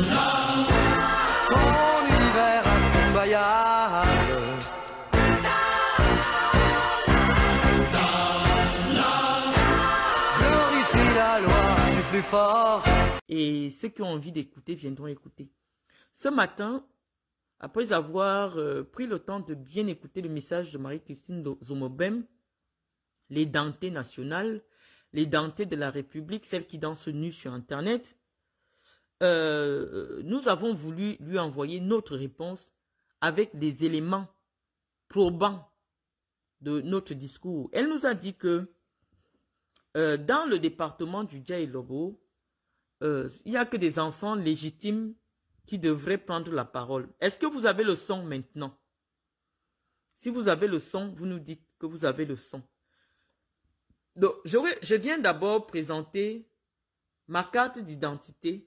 Mon univers impitoyable. Glorifie la loi du plus fort. Et ceux qui ont envie d'écouter viendront écouter. Ce matin, après avoir pris le temps de bien écouter le message de Marie-Christine Zomobem, les dentées nationales, les dentées de la République, celles qui dansent nues sur Internet, nous avons voulu lui envoyer notre réponse avec des éléments probants de notre discours. Elle nous a dit que dans le département du Djaïlobo, il n'y a que des enfants légitimes qui devraient prendre la parole. Est-ce que vous avez le son maintenant? Si vous avez le son, vous nous dites que vous avez le son. Donc, je viens d'abord présenter ma carte d'identité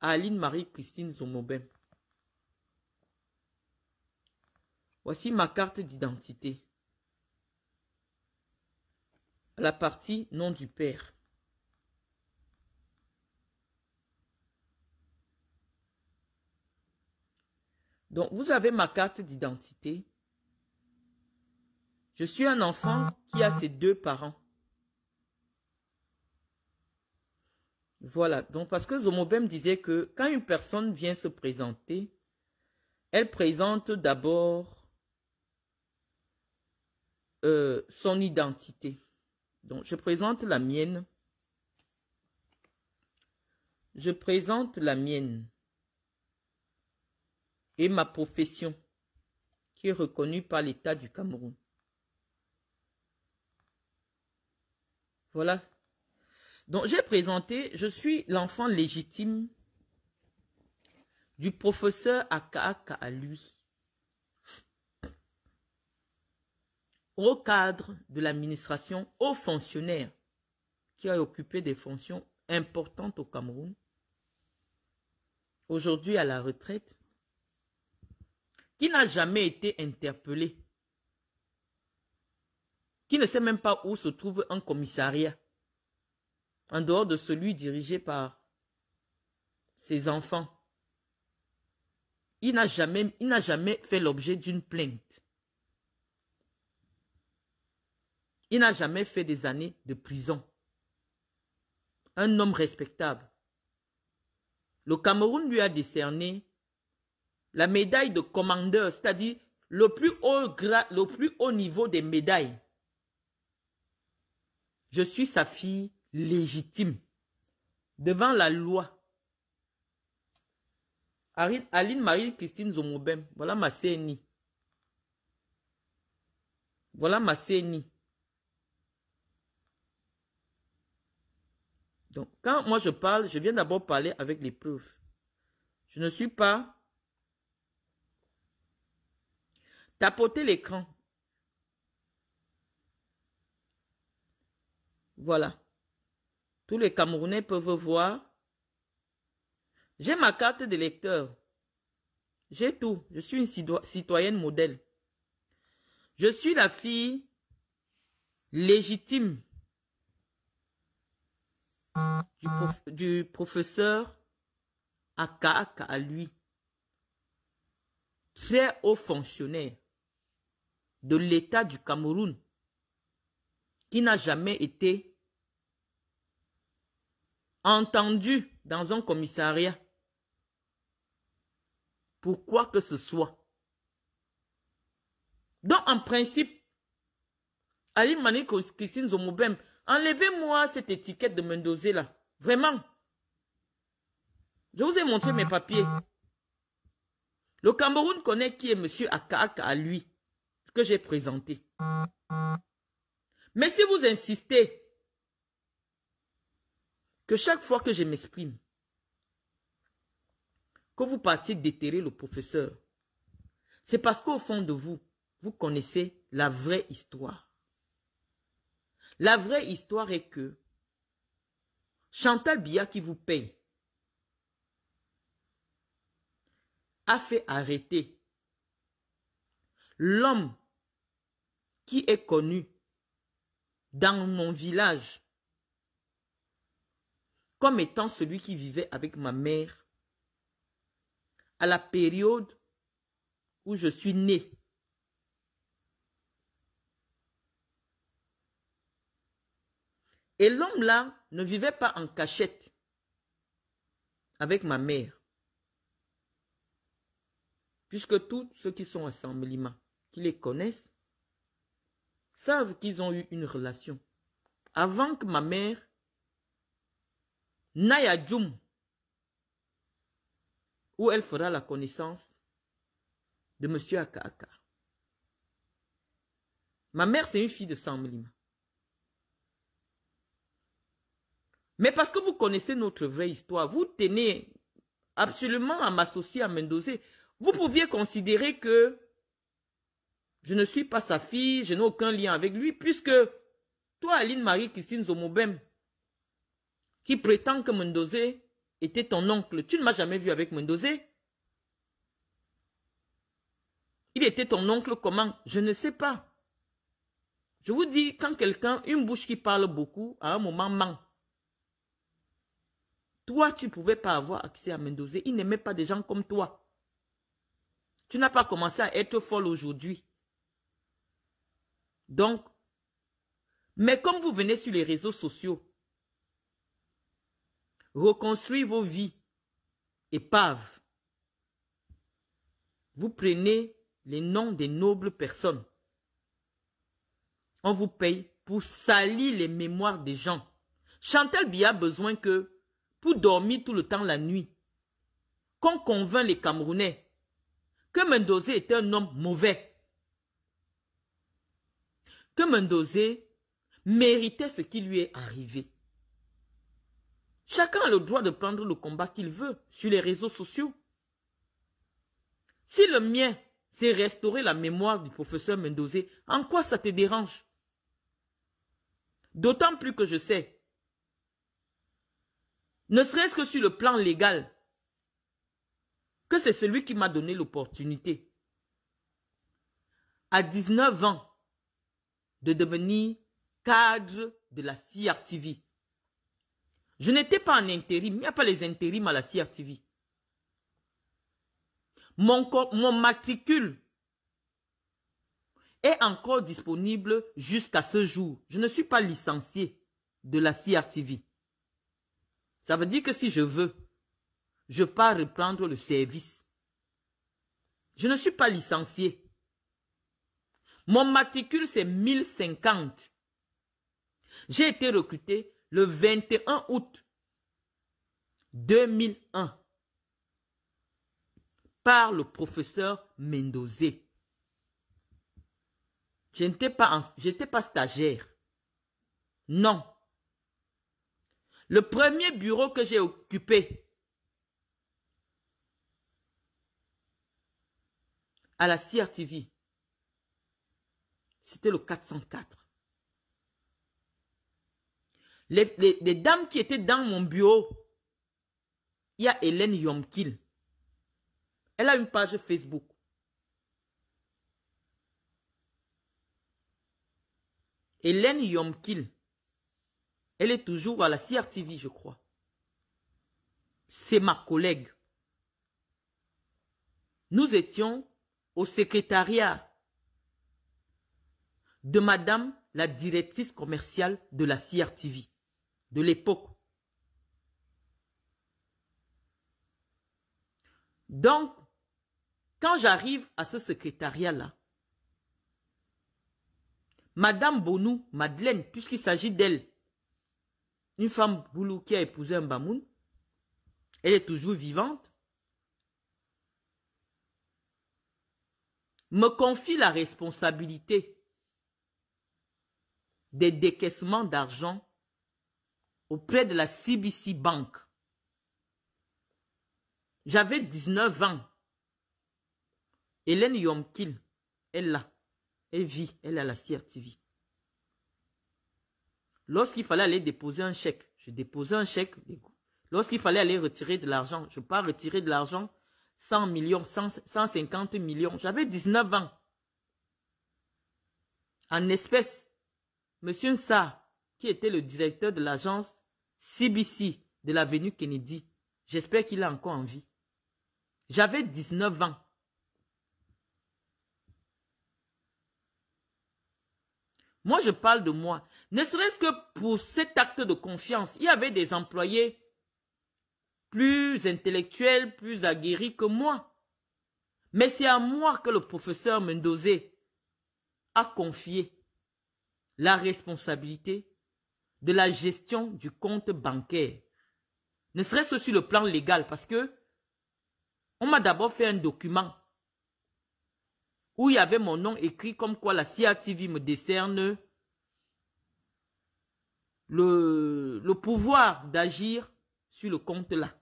à Aline Marie-Christine Zomobem. Voici ma carte d'identité. La partie nom du père. Donc, vous avez ma carte d'identité. Je suis un enfant qui a ses deux parents. Voilà. Donc, parce que Zomobem disait que quand une personne vient se présenter, elle présente d'abord son identité. Donc, je présente la mienne. Je présente la mienne. Et ma profession, qui est reconnue par l'État du Cameroun. Voilà. Donc, j'ai présenté, je suis l'enfant légitime du professeur Akaaka à lui, au cadre de l'administration, au fonctionnaire qui a occupé des fonctions importantes au Cameroun, aujourd'hui à la retraite, qui n'a jamais été interpellé, qui ne sait même pas où se trouve un commissariat, en dehors de celui dirigé par ses enfants. Il n'a jamais fait l'objet d'une plainte. Il n'a jamais fait des années de prison. Un homme respectable. Le Cameroun lui a décerné la médaille de commandeur, c'est-à-dire le plus haut niveau des médailles. Je suis sa fille légitime devant la loi. Aline Marie-Christine Zomobem, voilà ma CNI. Voilà ma CNI. Donc, quand moi je parle, je viens d'abord parler avec les preuves. Je ne suis pas tapoter l'écran. Voilà. Tous les Camerounais peuvent voir. J'ai ma carte d'électeur. J'ai tout. Je suis une citoyenne modèle. Je suis la fille légitime du professeur Akaaka à lui. Très haut fonctionnaire de l'État du Cameroun qui n'a jamais été entendu dans un commissariat pour quoi que ce soit. Donc, en principe, Aline Marie-Christine Zomobem, enlevez-moi cette étiquette de Mendozé là. Vraiment. Je vous ai montré mes papiers. Le Cameroun connaît qui est M. Akaaka à lui, que j'ai présenté. Mais si vous insistez que chaque fois que je m'exprime, que vous partiez déterrer le professeur, c'est parce qu'au fond de vous, vous connaissez la vraie histoire. La vraie histoire est que Chantal Biya qui vous paye a fait arrêter l'homme qui est connu dans mon village comme étant celui qui vivait avec ma mère à la période où je suis né. Et l'homme là ne vivait pas en cachette avec ma mère. Puisque tous ceux qui sont à Saint-Mélima, qui les connaissent, savent qu'ils ont eu une relation. Avant que ma mère n'aille à Djoum, où elle fera la connaissance de M. Akaaka. Ma mère, c'est une fille de Saint-Mélima. Mais parce que vous connaissez notre vraie histoire, vous tenez absolument à m'associer à Mendozé. Vous pouviez considérer que je ne suis pas sa fille, je n'ai aucun lien avec lui, puisque toi, Aline Marie-Christine Zomobem, qui prétend que Mendozé était ton oncle, tu ne m'as jamais vu avec Mendozé. Il était ton oncle comment? Je ne sais pas. Je vous dis, quand quelqu'un, une bouche qui parle beaucoup, à un moment ment. Toi, tu ne pouvais pas avoir accès à Mendozé. Il n'aimait pas des gens comme toi. Tu n'as pas commencé à être folle aujourd'hui. Donc, mais comme vous venez sur les réseaux sociaux, reconstruire vos vies épaves, vous prenez les noms des nobles personnes. On vous paye pour salir les mémoires des gens. Chantal Biya a besoin que, pour dormir tout le temps la nuit, qu'on convainc les Camerounais que Mendozé était un homme mauvais. Que Mendozé méritait ce qui lui est arrivé. Chacun a le droit de prendre le combat qu'il veut sur les réseaux sociaux. Si le mien, c'est restaurer la mémoire du professeur Mendozé, en quoi ça te dérange? D'autant plus que je sais, ne serait-ce que sur le plan légal, que c'est celui qui m'a donné l'opportunité, à 19 ans, de devenir cadre de la CRTV. Je n'étais pas en intérim, il n'y a pas les intérims à la CRTV. Mon matricule est encore disponible jusqu'à ce jour. Je ne suis pas licencié de la CRTV. Ça veut dire que si je veux, je pars reprendre le service. Je ne suis pas licencié. Mon matricule, c'est 1050. J'ai été recruté le 21 août 2001 par le professeur Mendozé. Je n'étais pas stagiaire. Non. Le premier bureau que j'ai occupé à la CRTV, c'était le 404. Les dames qui étaient dans mon bureau, il y a Hélène Yomkil. Elle a une page Facebook. Hélène Yomkil. Elle est toujours à la CRTV, je crois. C'est ma collègue. Nous étions au secrétariat de madame la directrice commerciale de la CRTV de l'époque. Donc, quand j'arrive à ce secrétariat-là, madame Bonou, Madeleine, puisqu'il s'agit d'elle, une femme boulou qui a épousé un Bamoun, elle est toujours vivante, me confie la responsabilité des décaissements d'argent auprès de la CBC Bank. J'avais 19 ans. Hélène Yomkil, elle vit, elle est à la CRTV. Lorsqu'il fallait aller déposer un chèque, je déposais un chèque. Lorsqu'il fallait aller retirer de l'argent, je pars retirer de l'argent, 100 millions, 150 millions. J'avais 19 ans. En espèces, Monsieur Nsa, qui était le directeur de l'agence CBC de l'avenue Kennedy, j'espère qu'il est encore en vie. J'avais 19 ans. Moi, je parle de moi. Ne serait-ce que pour cet acte de confiance, il y avait des employés plus intellectuels, plus aguerris que moi. Mais c'est à moi que le professeur Mendozé a confié la responsabilité de la gestion du compte bancaire. Ne serait-ce que sur le plan légal, parce que on m'a d'abord fait un document où il y avait mon nom écrit comme quoi la CRTV me décerne le pouvoir d'agir sur le compte là.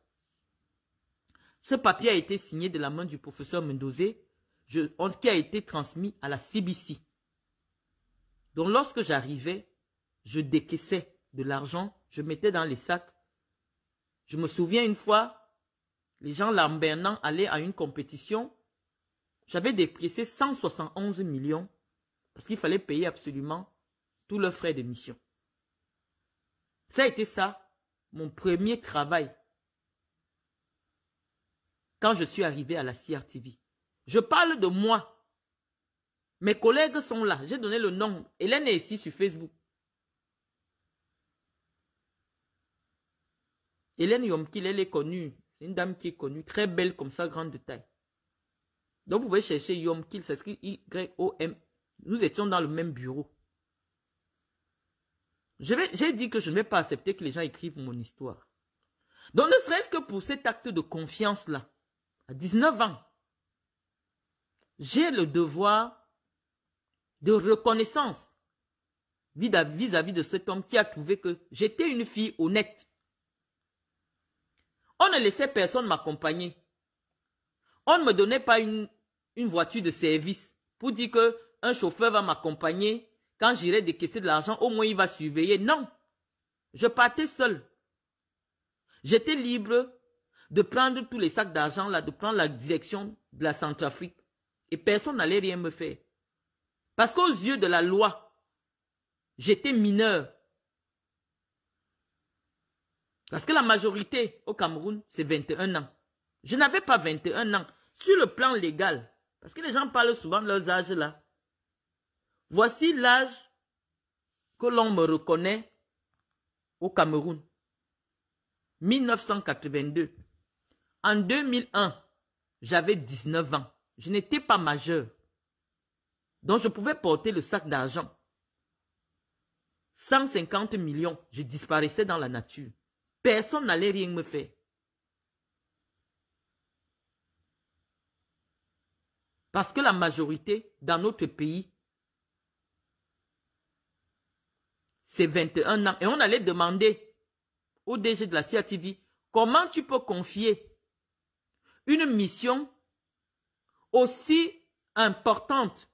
Ce papier a été signé de la main du professeur Mendozé, qui a été transmis à la CBC. Donc lorsque j'arrivais, je décaissais de l'argent, je mettais dans les sacs. Je me souviens une fois, les gens lambernants allaient à une compétition. J'avais décaissé 171 millions parce qu'il fallait payer absolument tous leurs frais de mission. Ça a été ça, mon premier travail. Quand je suis arrivé à la CRTV. Je parle de moi. Mes collègues sont là. J'ai donné le nom. Hélène est ici sur Facebook. Hélène Yomkil, elle est connue. C'est une dame qui est connue. Très belle comme ça, grande de taille. Donc vous pouvez chercher Yomkil. Ça s'écrit Y-O-M. Nous étions dans le même bureau. J'ai dit que je ne vais pas accepter que les gens écrivent mon histoire. Donc ne serait-ce que pour cet acte de confiance-là, à 19 ans, j'ai le devoir de reconnaissance vis-à-vis de cet homme qui a trouvé que j'étais une fille honnête. On ne laissait personne m'accompagner. On ne me donnait pas une voiture de service pour dire qu'un chauffeur va m'accompagner. Quand j'irai décaisser de l'argent, au moins il va surveiller. Non, je partais seul. J'étais libre de prendre tous les sacs d'argent là, de prendre la direction de la Centrafrique. Et personne n'allait rien me faire. Parce qu'aux yeux de la loi, j'étais mineur. Parce que la majorité au Cameroun, c'est 21 ans. Je n'avais pas 21 ans. Sur le plan légal, parce que les gens parlent souvent de leurs âges là. Voici l'âge que l'on me reconnaît au Cameroun. 1982. En 2001, j'avais 19 ans. Je n'étais pas majeur. Donc je pouvais porter le sac d'argent. 150 millions, je disparaissais dans la nature. Personne n'allait rien me faire. Parce que la majorité dans notre pays, c'est 21 ans. Et on allait demander au DG de la CRTV, comment tu peux confier une mission aussi importante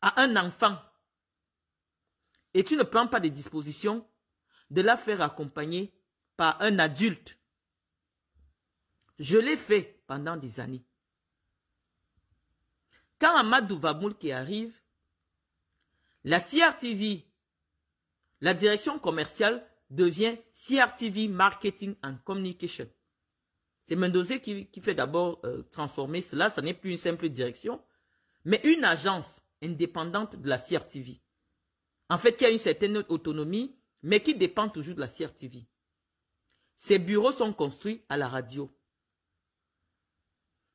à un enfant et tu ne prends pas de dispositions de la faire accompagner par un adulte. Je l'ai fait pendant des années. Quand Amadou Vamoulke arrive, la CRTV, la direction commerciale devient CRTV Marketing and Communication. C'est Mendozé qui fait d'abord transformer cela. Ce n'est plus une simple direction, mais une agence indépendante de la CRTV. En fait, qui a une certaine autonomie, mais qui dépend toujours de la CRTV. Ces bureaux sont construits à la radio.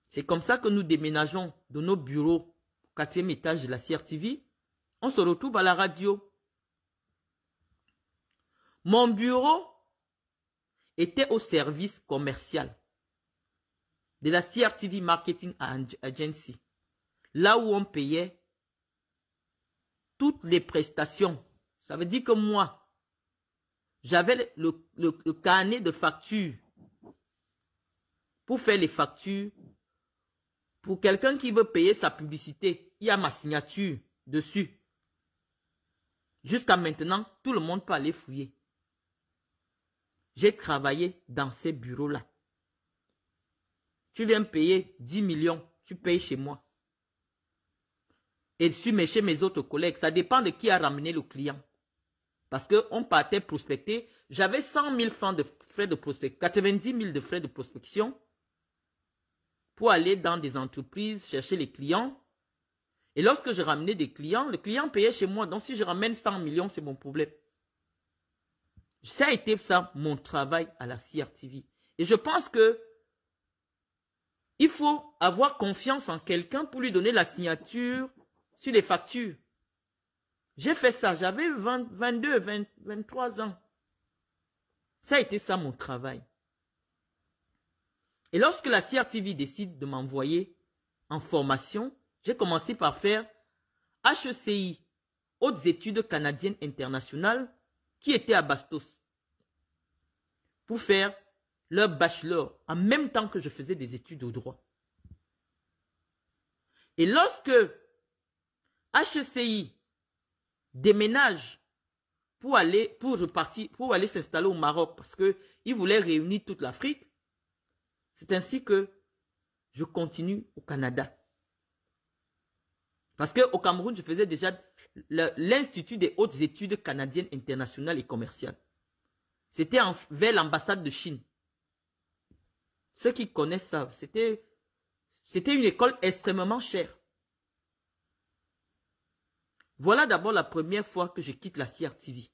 C'est comme ça que nous déménageons de nos bureaux au 4e étage de la CRTV. On se retrouve à la radio. Mon bureau était au service commercial de la CRTV Marketing Agency. Là où on payait toutes les prestations. Ça veut dire que moi, j'avais le carnet de factures pour faire les factures. Pour quelqu'un qui veut payer sa publicité, il y a ma signature dessus. Jusqu'à maintenant, tout le monde peut aller fouiller. J'ai travaillé dans ces bureaux-là. Tu viens me payer 10 millions, tu payes chez moi. Et chez mes autres collègues, ça dépend de qui a ramené le client. Parce qu'on partait prospecter. J'avais 100 000 francs de frais de prospection, 90 000 de frais de prospection. pour aller dans des entreprises chercher les clients. Et lorsque je ramenais des clients, le client payait chez moi. Donc si je ramène 100 millions, c'est mon problème. Ça a été ça, mon travail à la CRTV. Et je pense que il faut avoir confiance en quelqu'un pour lui donner la signature sur les factures. J'ai fait ça, j'avais 22, 23 ans. Ça a été ça mon travail. Et lorsque la CRTV décide de m'envoyer en formation, j'ai commencé par faire HECI, Hautes études canadiennes internationales, qui était à Bastos, pour faire leur bachelor, en même temps que je faisais des études au droit. Et lorsque HECI déménage pour aller s'installer au Maroc, parce qu'il voulait réunir toute l'Afrique, c'est ainsi que je continue au Canada. Parce qu'au Cameroun, je faisais déjà l'Institut des hautes études canadiennes internationales et commerciales. C'était vers l'ambassade de Chine. Ceux qui connaissent savent, c'était une école extrêmement chère. Voilà d'abord la première fois que je quitte la CRTV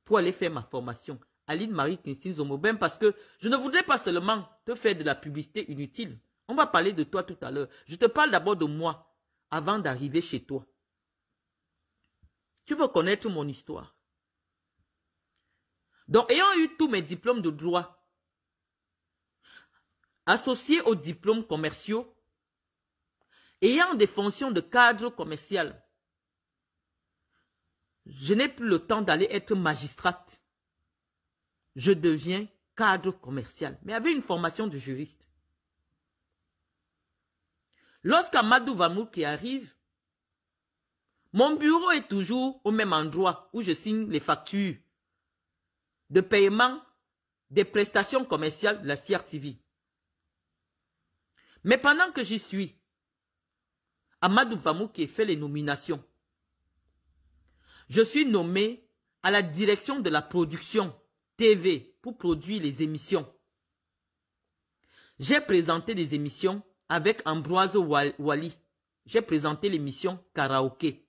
pour aller faire ma formation. Aline Marie-Christine Zomobem, parce que je ne voudrais pas seulement te faire de la publicité inutile. On va parler de toi tout à l'heure. Je te parle d'abord de moi avant d'arriver chez toi. Tu veux connaître mon histoire. Donc, ayant eu tous mes diplômes de droit, associés aux diplômes commerciaux, ayant des fonctions de cadre commercial, je n'ai plus le temps d'aller être magistrate. Je deviens cadre commercial, mais avec une formation de juriste. Lorsqu'Amadou Vamouki arrive, mon bureau est toujours au même endroit où je signe les factures de paiement des prestations commerciales de la CRTV. Mais pendant que j'y suis, Amadou Vamouki fait les nominations. Je suis nommé à la direction de la production TV pour produire les émissions. J'ai présenté des émissions avec Ambroise Wally. J'ai présenté l'émission Karaoké.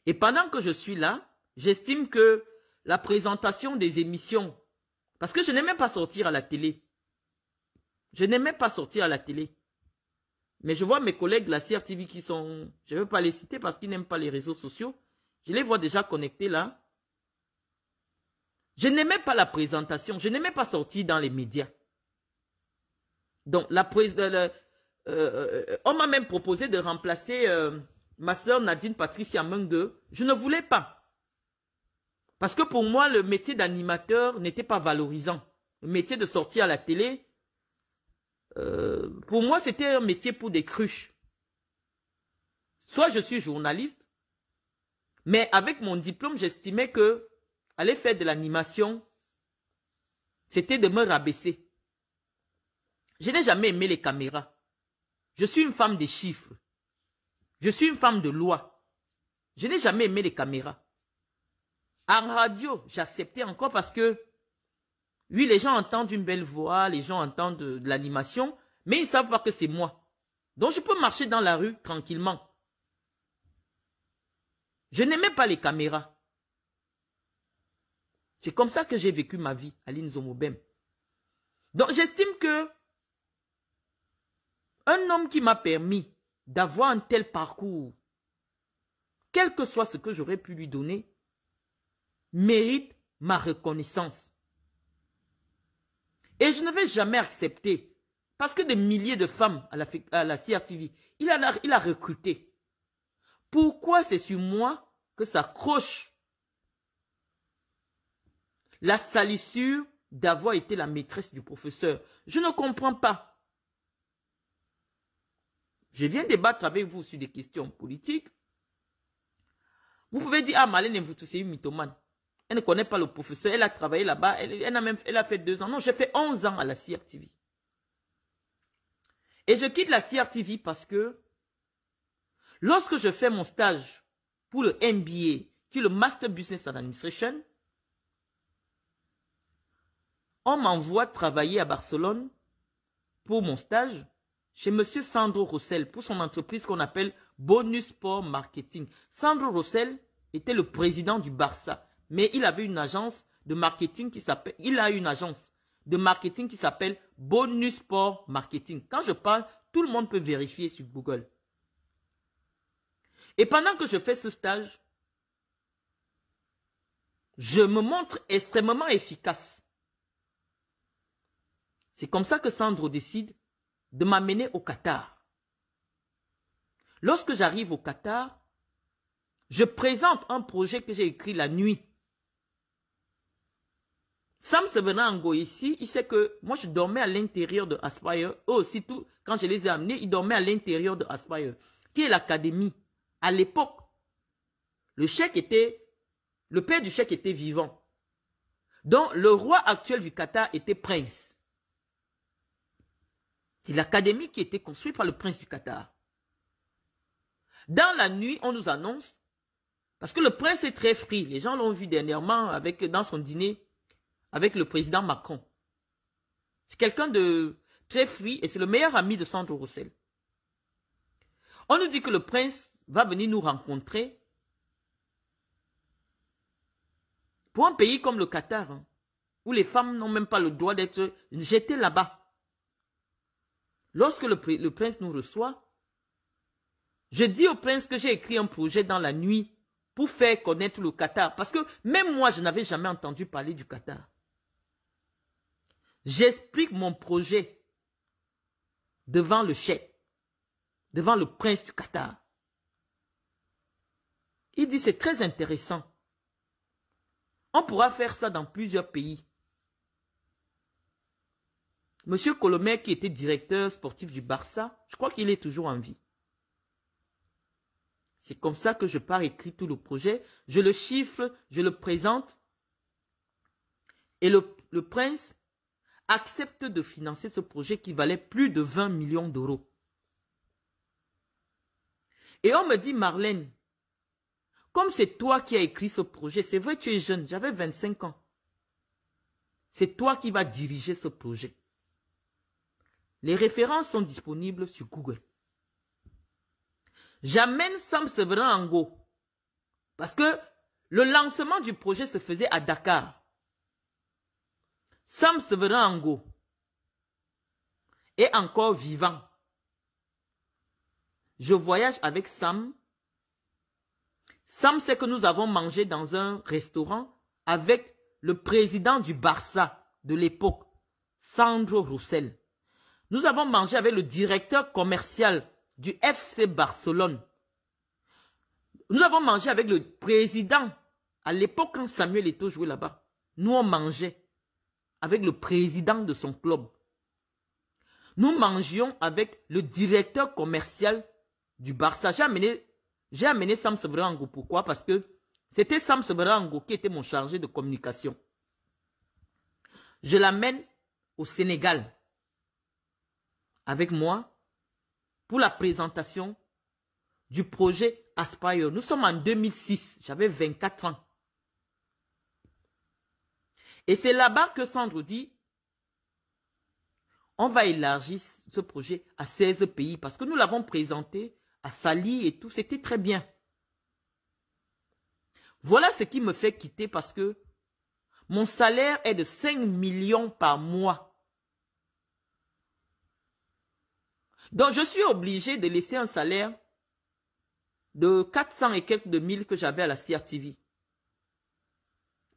Et pendant que je suis là, j'estime que la présentation des émissions, parce que je n'aimais pas sortir à la télé. Je n'aimais pas sortir à la télé. Mais je vois mes collègues de la CRTV qui sont, je ne veux pas les citer parce qu'ils n'aiment pas les réseaux sociaux. Je les vois déjà connectés là. Je n'aimais pas la présentation. Je n'aimais pas sortir dans les médias. Donc, on m'a même proposé de remplacer ma soeur Nadine Patricia Menge. Je ne voulais pas. Parce que pour moi, le métier d'animateur n'était pas valorisant. Le métier de sortir à la télé, pour moi, c'était un métier pour des cruches. Soit je suis journaliste, mais avec mon diplôme, j'estimais que aller faire de l'animation, c'était de me rabaisser. Je n'ai jamais aimé les caméras. Je suis une femme des chiffres. Je suis une femme de loi. Je n'ai jamais aimé les caméras. En radio, j'acceptais encore parce que, oui, les gens entendent une belle voix, les gens entendent de l'animation, mais ils ne savent pas que c'est moi. Donc, je peux marcher dans la rue tranquillement. Je n'aimais pas les caméras. C'est comme ça que j'ai vécu ma vie, Aline Zomobem. Donc, j'estime que un homme qui m'a permis d'avoir un tel parcours, quel que soit ce que j'aurais pu lui donner, mérite ma reconnaissance. Et je ne vais jamais accepter, parce que des milliers de femmes à la CRTV, il a recruté. Pourquoi c'est sur moi que s'accroche la salissure d'avoir été la maîtresse du professeur? Je ne comprends pas. Je viens débattre avec vous sur des questions politiques. Vous pouvez dire, ah, Malène Mvoutou, c'est une mythomane. Elle ne connaît pas le professeur, elle a travaillé là-bas, elle a fait 2 ans. Non, j'ai fait 11 ans à la CRTV. Et je quitte la CRTV parce que lorsque je fais mon stage pour le MBA, qui est le Master Business and Administration, on m'envoie travailler à Barcelone pour mon stage chez M. Sandro Rossel pour son entreprise qu'on appelle Bonus Sport Marketing. Sandro Rossel était le président du Barça, mais il avait une agence de marketing qui s'appelle, Bonus Sport Marketing. Quand je parle, tout le monde peut vérifier sur Google. Et pendant que je fais ce stage, je me montre extrêmement efficace. C'est comme ça que Sandro décide de m'amener au Qatar. Lorsque j'arrive au Qatar, je présente un projet que j'ai écrit la nuit. Sam Severango ici, il sait que moi je dormais à l'intérieur de Aspire. Eux aussi, tout, quand je les ai amenés, ils dormaient à l'intérieur de Aspire, qui est l'académie. À l'époque, le père du cheikh était vivant. Donc le roi actuel du Qatar était prince. C'est l'académie qui était construite par le prince du Qatar. Dans la nuit, on nous annonce, parce que le prince est très free, les gens l'ont vu dernièrement dans son dîner avec le président Macron. C'est quelqu'un de très free et c'est le meilleur ami de Sandro Rossel. On nous dit que le prince va venir nous rencontrer pour un pays comme le Qatar, hein, où les femmes n'ont même pas le droit d'être jetées là-bas. Lorsque le prince nous reçoit, je dis au prince que j'ai écrit un projet dans la nuit pour faire connaître le Qatar. Parce que même moi, je n'avais jamais entendu parler du Qatar. J'explique mon projet devant le cheikh, devant le prince du Qatar. Il dit c'est très intéressant. On pourra faire ça dans plusieurs pays. Monsieur Colomer, qui était directeur sportif du Barça, je crois qu'il est toujours en vie. C'est comme ça que je pars écrire tout le projet. Je le chiffre, je le présente. Et le prince accepte de financer ce projet qui valait plus de 20 millions d'euros. Et on me dit, Marlène, comme c'est toi qui as écrit ce projet, c'est vrai tu es jeune, j'avais 25 ans. C'est toi qui vas diriger ce projet. Les références sont disponibles sur Google. J'amène Sam Severango parce que le lancement du projet se faisait à Dakar. Sam Severango est encore vivant. Je voyage avec Sam. Sam sait que nous avons mangé dans un restaurant avec le président du Barça de l'époque, Sandro Rossel. Nous avons mangé avec le directeur commercial du FC Barcelone. Nous avons mangé avec le président. À l'époque, quand Samuel Eto'o jouait là-bas, nous on mangeait avec le président de son club. Nous mangions avec le directeur commercial du Barça. J'ai amené Sam Severango. Pourquoi? Parce que c'était Sam Severango qui était mon chargé de communication. Je l'amène au Sénégal avec moi pour la présentation du projet Aspire. Nous sommes en 2006, j'avais 24 ans. Et c'est là-bas que Sandro dit, on va élargir ce projet à 16 pays parce que nous l'avons présenté à Sali et tout, c'était très bien. Voilà ce qui me fait quitter parce que mon salaire est de 5 millions par mois. Donc, je suis obligé de laisser un salaire de 400 et quelques de 1000 que j'avais à la CRTV.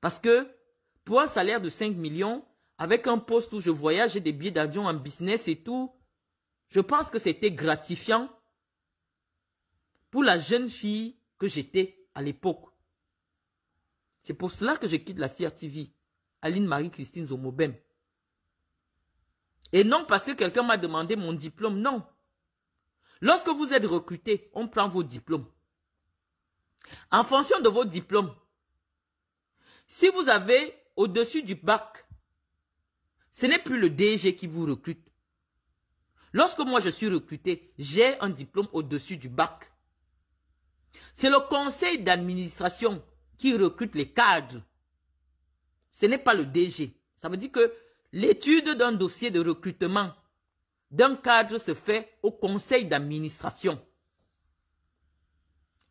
Parce que pour un salaire de 5 millions, avec un poste où je voyage, j'ai des billets d'avion en business et tout, je pense que c'était gratifiant pour la jeune fille que j'étais à l'époque. C'est pour cela que je quitte la CRTV, Aline Marie-Christine Zomobem. Et non parce que quelqu'un m'a demandé mon diplôme, non. Lorsque vous êtes recruté, on prend vos diplômes. En fonction de vos diplômes, si vous avez au-dessus du bac, ce n'est plus le DG qui vous recrute. Lorsque moi je suis recruté, j'ai un diplôme au-dessus du bac. C'est le conseil d'administration qui recrute les cadres. Ce n'est pas le DG. Ça veut dire que l'étude d'un dossier de recrutement d'un cadre se fait au conseil d'administration.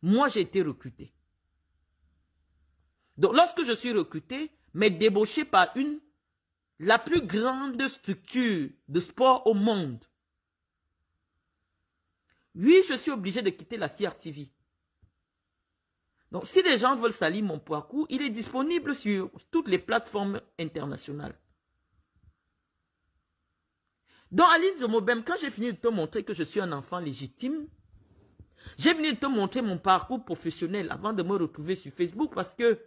Moi, j'ai été recruté. Donc, lorsque je suis recruté, mais débauché par la plus grande structure de sport au monde. Oui, je suis obligé de quitter la CRTV. Donc, si les gens veulent salir mon parcours, il est disponible sur toutes les plateformes internationales. Donc, Aline Zomobem, quand j'ai fini de te montrer que je suis un enfant légitime, j'ai fini de te montrer mon parcours professionnel avant de me retrouver sur Facebook parce que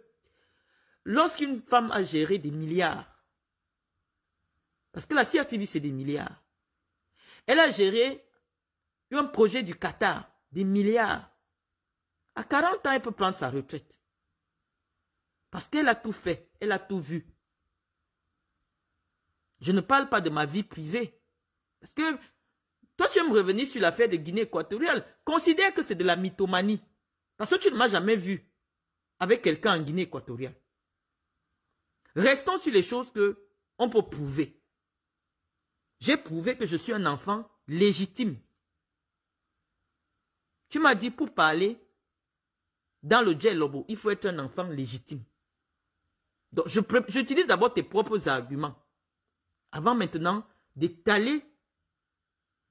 lorsqu'une femme a géré des milliards, parce que la CRTV c'est des milliards, elle a géré un projet du Qatar, des milliards. À 40 ans, elle peut prendre sa retraite. Parce qu'elle a tout fait, elle a tout vu. Je ne parle pas de ma vie privée. Parce que toi, tu aimes revenir sur l'affaire de Guinée équatoriale. Considère que c'est de la mythomanie. Parce que tu ne m'as jamais vu avec quelqu'un en Guinée équatoriale. Restons sur les choses qu'on peut prouver. J'ai prouvé que je suis un enfant légitime. Tu m'as dit pour parler dans le Djel Lobo, il faut être un enfant légitime. Donc, j'utilise d'abord tes propres arguments. Avant maintenant d'étaler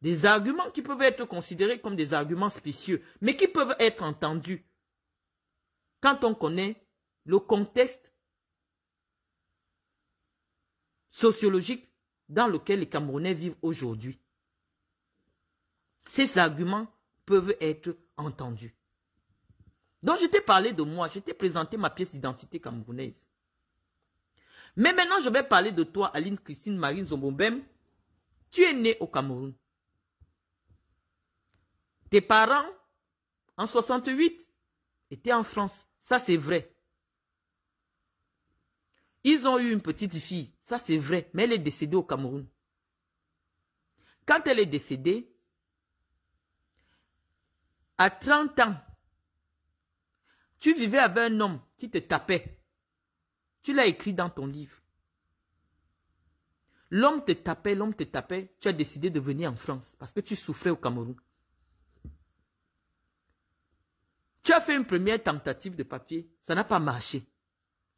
des arguments qui peuvent être considérés comme des arguments spécieux, mais qui peuvent être entendus quand on connaît le contexte sociologique dans lequel les Camerounais vivent aujourd'hui. Ces arguments peuvent être entendus. Donc, je t'ai parlé de moi, je t'ai présenté ma pièce d'identité camerounaise. Mais maintenant, je vais parler de toi, Aline Christine Marine Zomobem. Tu es née au Cameroun. Tes parents, en 68, étaient en France. Ça, c'est vrai. Ils ont eu une petite fille. Ça, c'est vrai. Mais elle est décédée au Cameroun. Quand elle est décédée, à 30 ans, tu vivais avec un homme qui te tapait. Tu l'as écrit dans ton livre. L'homme te tapait, tu as décidé de venir en France parce que tu souffrais au Cameroun. Tu as fait une première tentative de papier, ça n'a pas marché.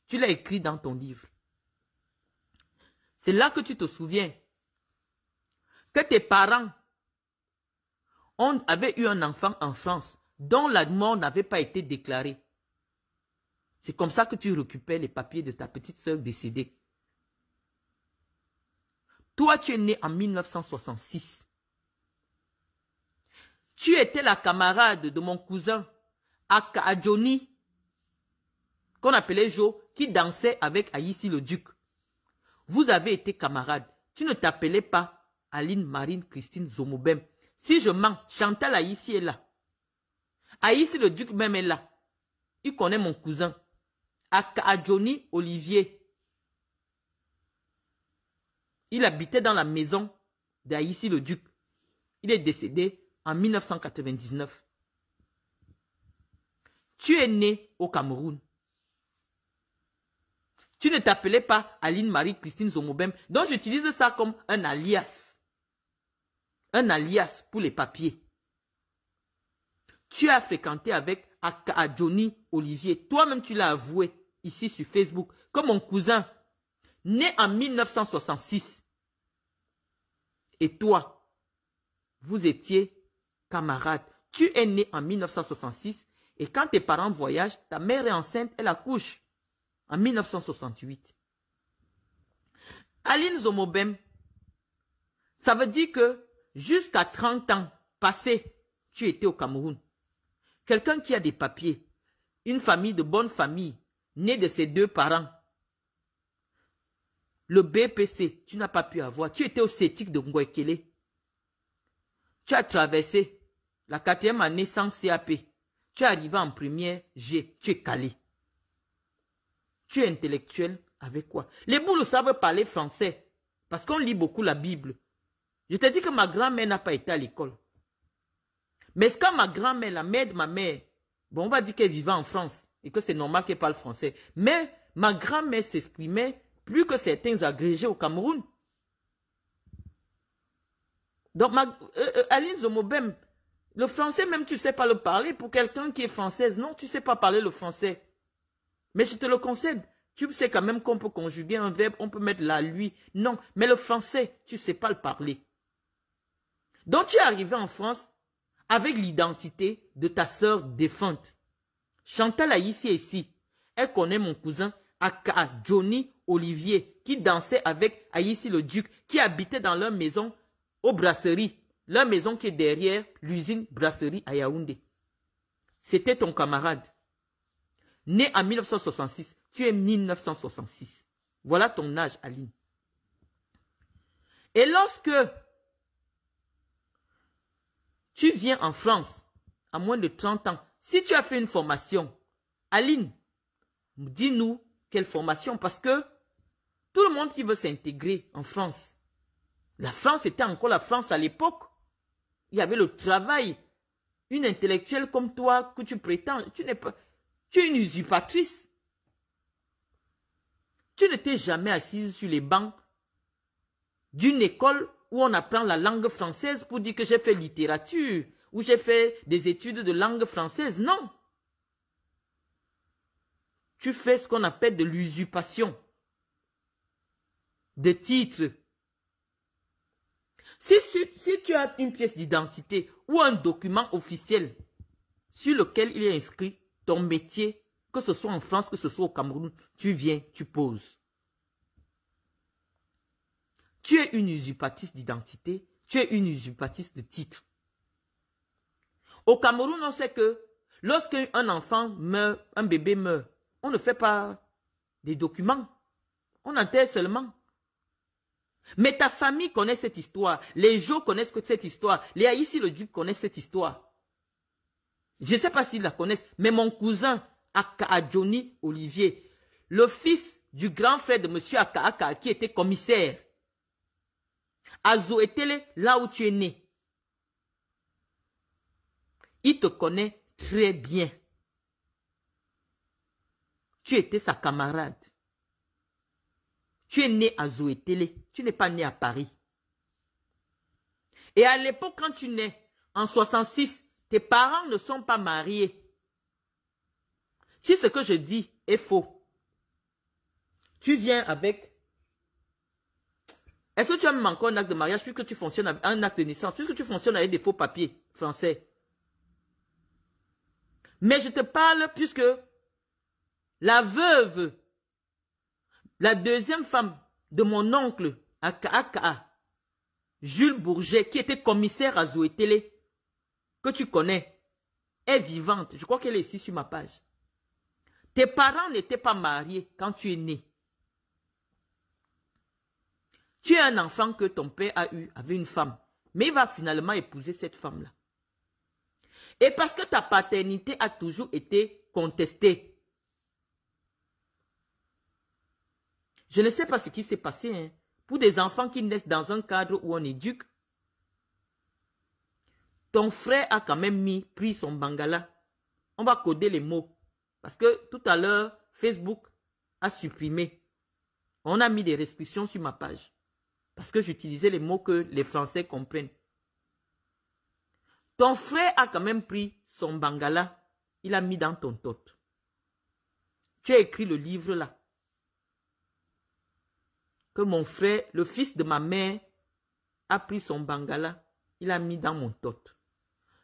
Tu l'as écrit dans ton livre. C'est là que tu te souviens que tes parents avaient eu un enfant en France dont la mort n'avait pas été déclarée. C'est comme ça que tu récupères les papiers de ta petite sœur décédée. Toi, tu es né en 1966. Tu étais la camarade de mon cousin Adjoni, qu'on appelait Jo, qui dansait avec Aïssi le Duc. Vous avez été camarades. Tu ne t'appelais pas Aline Marine Christine Zomobem. Si je mens, Chantal Aïssi est là. Aïssi le Duc même est là. Il connaît mon cousin. Adjoni Olivier. Il habitait dans la maison d'Aïssi le Duc. Il est décédé en 1999. Tu es né au Cameroun. Tu ne t'appelais pas Aline Marie Christine Zomobem. Donc j'utilise ça comme un alias. Un alias pour les papiers. Tu as fréquenté avec Adjoni Olivier. Toi-même tu l'as avoué ici sur Facebook. Comme mon cousin, né en 1966. Et toi, vous étiez camarades. Tu es né en 1966 et quand tes parents voyagent, ta mère est enceinte, elle accouche en 1968. Aline Zomobem, ça veut dire que jusqu'à 30 ans passés, tu étais au Cameroun. Quelqu'un qui a des papiers, une famille de bonne famille, née de ses deux parents. Le BPC, tu n'as pas pu avoir. Tu étais au CETIC de Ngwekele. Tu as traversé la 4e année sans CAP. Tu es arrivé en première G. Tu es calé. Tu es intellectuel avec quoi? Les boules savent parler français. Parce qu'on lit beaucoup la Bible. Je t'ai dit que ma grand-mère n'a pas été à l'école. Mais quand ma grand-mère, la mère de ma mère, bon, on va dire qu'elle vivait en France. Et que c'est normal qu'elle parle français. Mais ma grand-mère s'exprimait plus que certains agrégés au Cameroun. Donc, Aline Zomobem, le français même, tu ne sais pas le parler. Pour quelqu'un qui est française, non, tu ne sais pas parler le français. Mais je te le concède. Tu sais quand même qu'on peut conjuguer un verbe, on peut mettre la, lui. Non, mais le français, tu ne sais pas le parler. Donc, tu es arrivé en France avec l'identité de ta sœur défunte. Chantal Aïssi est ici. Elle connaît mon cousin aka Johnny Olivier qui dansait avec Aïssi le Duc, qui habitait dans leur maison aux brasseries. Leur maison qui est derrière l'usine brasserie à Yaoundé. C'était ton camarade. Né en 1966. Tu es 1966. Voilà ton âge, Aline. Et lorsque tu viens en France, à moins de 30 ans, si tu as fait une formation, Aline, dis-nous quelle formation, parce que tout le monde qui veut s'intégrer en France, la France était encore la France à l'époque. Il y avait le travail. Une intellectuelle comme toi que tu prétends, tu es une usurpatrice. Tu ne t'es jamais assise sur les bancs d'une école où on apprend la langue française pour dire que j'ai fait littérature, ou j'ai fait des études de langue française. Non. Tu fais ce qu'on appelle de l'usurpation de titres. Si tu as une pièce d'identité ou un document officiel sur lequel il est inscrit ton métier, que ce soit en France, que ce soit au Cameroun, tu viens, tu poses. Tu es une usurpatrice d'identité, tu es une usurpatrice de titre. Au Cameroun, on sait que lorsqu'un enfant meurt, un bébé meurt, on ne fait pas des documents, on enterre seulement. Mais ta famille connaît cette histoire, les Jo connaissent cette histoire, les Aïssi le Duc connaissent cette histoire. Je ne sais pas s'ils la connaissent, mais mon cousin, aka Johnny Olivier, le fils du grand frère de M. Aka qui était commissaire, à Zoétélé, là où tu es né. Il te connaît très bien. Tu étais sa camarade. Tu es né à Zoétélé. Tu n'es pas né à Paris. Et à l'époque, quand tu nais, en 66, tes parents ne sont pas mariés. Si ce que je dis est faux, tu viens avec... Est-ce que tu as même encore un acte de mariage puisque tu fonctionnes avec un acte de naissance, puisque tu fonctionnes avec des faux papiers français? Mais je te parle puisque la veuve, la deuxième femme de mon oncle, aka Jules Bourget, qui était commissaire à Zoétélé, que tu connais, est vivante. Je crois qu'elle est ici sur ma page. Tes parents n'étaient pas mariés quand tu es né. Tu es un enfant que ton père a eu avec une femme, mais il va finalement épouser cette femme-là. Et parce que ta paternité a toujours été contestée. Je ne sais pas ce qui s'est passé, hein. Pour des enfants qui naissent dans un cadre où on éduque, ton frère a quand même pris son bangala. On va coder les mots. Parce que tout à l'heure, Facebook a supprimé. On a mis des restrictions sur ma page. Parce que j'utilisais les mots que les Français comprennent. Ton frère a quand même pris son bangala. Il a mis dans ton tot. Tu as écrit le livre là. Que mon frère, le fils de ma mère, a pris son bangala. Il a mis dans mon tot.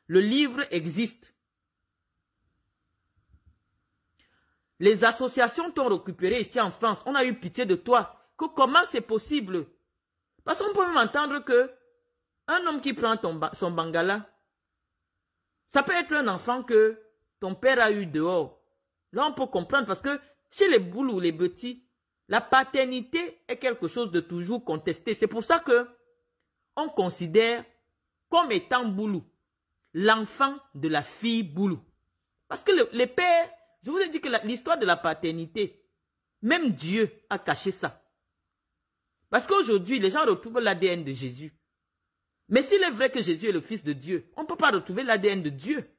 Le livre existe. Les associations t'ont récupéré ici en France. On a eu pitié de toi. Que comment c'est possible? Parce qu'on peut même entendre que un homme qui prend son bangala, ça peut être un enfant que ton père a eu dehors. Là, on peut comprendre parce que chez les boules ou les petits, la paternité est quelque chose de toujours contesté. C'est pour ça que on considère comme étant boulou l'enfant de la fille boulou. Parce que les pères, je vous ai dit que l'histoire de la paternité, même Dieu a caché ça. Parce qu'aujourd'hui, les gens retrouvent l'ADN de Jésus. Mais s'il est vrai que Jésus est le Fils de Dieu, on ne peut pas retrouver l'ADN de Dieu.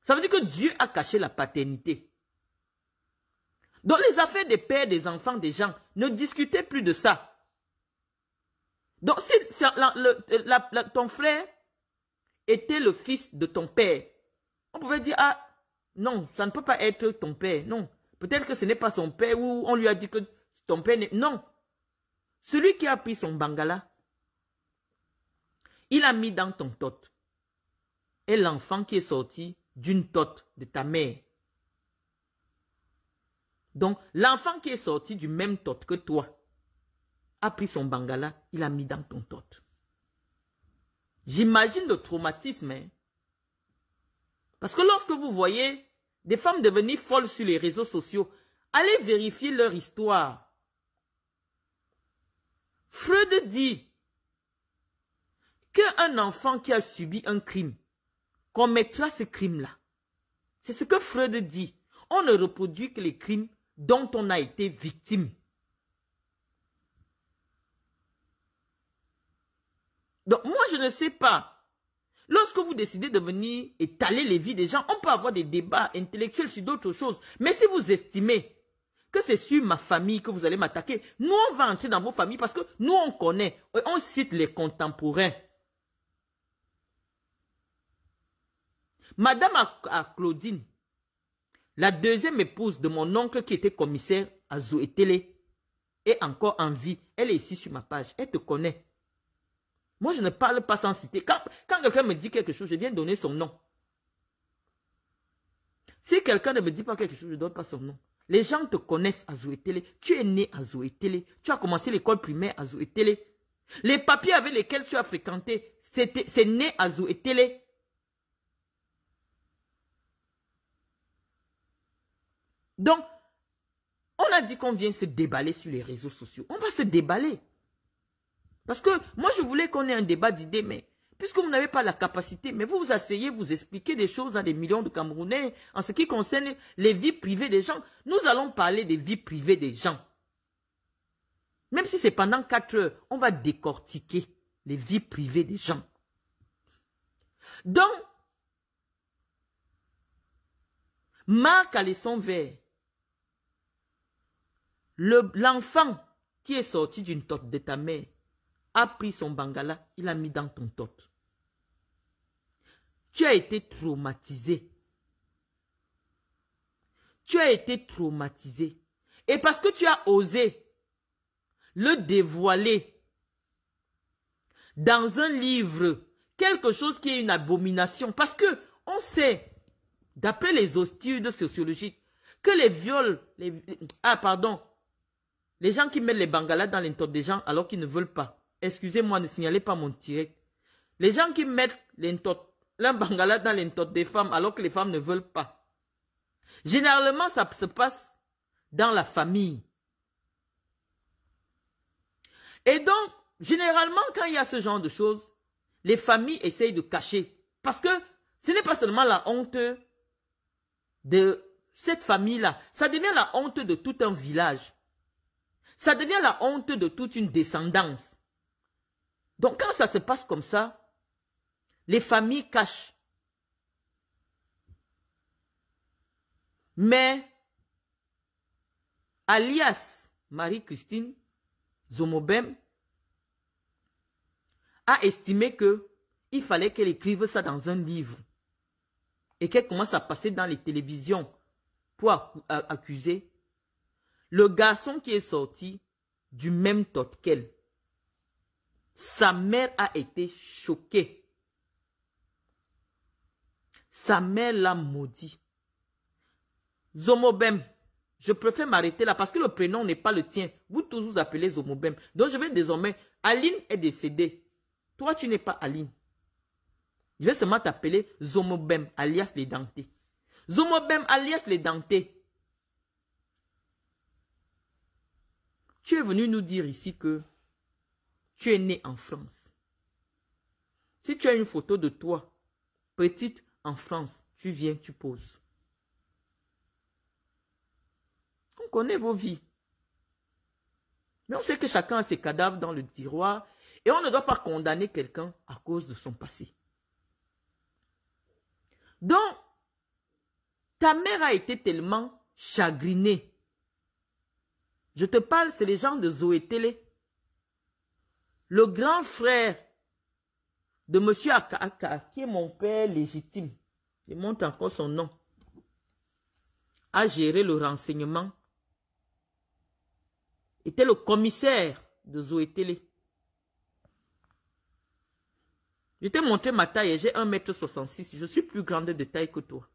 Ça veut dire que Dieu a caché la paternité. Dans les affaires des pères, des enfants, des gens, ne discutez plus de ça. Donc, si ton frère était le fils de ton père, on pouvait dire, ah, non, ça ne peut pas être ton père, non. Peut-être que ce n'est pas son père ou on lui a dit que ton père n'est... Non. Celui qui a pris son bangala, il a mis dans ton tot. Et l'enfant qui est sorti d'une tot de ta mère. Donc, l'enfant qui est sorti du même tot que toi a pris son bangala, il a mis dans ton tot. J'imagine le traumatisme. Hein? Parce que lorsque vous voyez des femmes devenir folles sur les réseaux sociaux, allez vérifier leur histoire. Freud dit qu'un enfant qui a subi un crime commettra ce crime-là. C'est ce que Freud dit. On ne reproduit que les crimes dont on a été victime. Donc moi je ne sais pas. Lorsque vous décidez de venir étaler les vies des gens, on peut avoir des débats intellectuels sur d'autres choses. Mais si vous estimez que c'est sur ma famille que vous allez m'attaquer, nous on va entrer dans vos familles parce que nous on connaît, on cite les contemporains. Madame Claudine, la deuxième épouse de mon oncle qui était commissaire à Zoétélé, est encore en vie. Elle est ici sur ma page. Elle te connaît. Moi, je ne parle pas sans citer. Quand quelqu'un me dit quelque chose, je viens donner son nom. Si quelqu'un ne me dit pas quelque chose, je ne donne pas son nom. Les gens te connaissent à Zoétélé. Tu es né à Zoétélé. Tu as commencé l'école primaire à Zoétélé. Les papiers avec lesquels tu as fréquenté, c'est né à Zoétélé. Donc, on a dit qu'on vient se déballer sur les réseaux sociaux. On va se déballer. Parce que moi, je voulais qu'on ait un débat d'idées, mais puisque vous n'avez pas la capacité, mais vous vous asseyez, vous expliquez des choses à des millions de Camerounais en ce qui concerne les vies privées des gens. Nous allons parler des vies privées des gens. Même si c'est pendant 4 heures, on va décortiquer les vies privées des gens. Donc, Marc a son verre. L'enfant qui est sorti d'une tot de ta mère a pris son bangala, il a mis dans ton tot. Tu as été traumatisé. Tu as été traumatisé. Et parce que tu as osé le dévoiler dans un livre, quelque chose qui est une abomination. Parce que on sait, d'après les études sociologiques, que les viols, les gens qui mettent les bangalas dans les totes des gens alors qu'ils ne veulent pas. Excusez-moi, ne signalez pas mon direct. Les gens qui mettent leur bangala dans les totes des femmes alors que les femmes ne veulent pas. Généralement, ça se passe dans la famille. Et donc, généralement, quand il y a ce genre de choses, les familles essayent de cacher. Parce que ce n'est pas seulement la honte de cette famille-là. Ça devient la honte de tout un village. Ça devient la honte de toute une descendance. Donc, quand ça se passe comme ça, les familles cachent. Mais, alias Marie-Christine Zomobem a estimé qu'il fallait qu'elle écrive ça dans un livre et qu'elle commence à passer dans les télévisions pour accuser le garçon qui est sorti du même tot qu'elle. Sa mère a été choquée. Sa mère l'a maudit. Zomobem, je préfère m'arrêter là parce que le prénom n'est pas le tien. Vous tous vous appelez Zomobem. Donc je vais désormais... Aline est décédée. Toi, tu n'es pas Aline. Je vais seulement t'appeler Zomobem, alias les dentés. Zomobem, alias les dentés. Tu es venu nous dire ici que tu es né en France. Si tu as une photo de toi, petite en France, tu viens, tu poses. On connaît vos vies. Mais on sait que chacun a ses cadavres dans le tiroir et on ne doit pas condamner quelqu'un à cause de son passé. Donc, ta mère a été tellement chagrinée. Je te parle, c'est les gens de Zoétélé. le grand frère de M. Aka, qui est mon père légitime, je montre encore son nom, a géré le renseignement, était le commissaire de Zoé Télé. Je t'ai montré ma taille et j'ai 1,66 m. Je suis plus grande de taille que toi.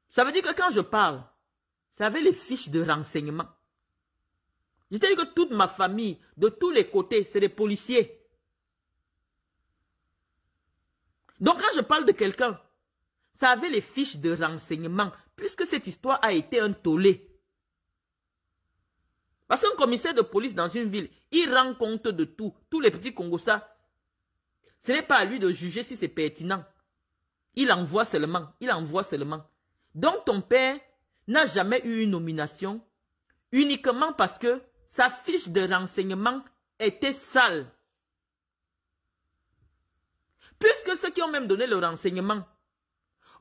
Ça veut dire que quand je parle, ça avait les fiches de renseignement. Je t'ai dit que toute ma famille, de tous les côtés, c'est des policiers. Donc quand je parle de quelqu'un, ça avait les fiches de renseignement, puisque cette histoire a été un tollé. Parce qu'un commissaire de police dans une ville, il rend compte de tout. Tous les petits Congossas, ce n'est pas à lui de juger si c'est pertinent. Il envoie seulement. Donc ton père n'a jamais eu une nomination uniquement parce que sa fiche de renseignement était sale. Puisque ceux qui ont même donné le renseignement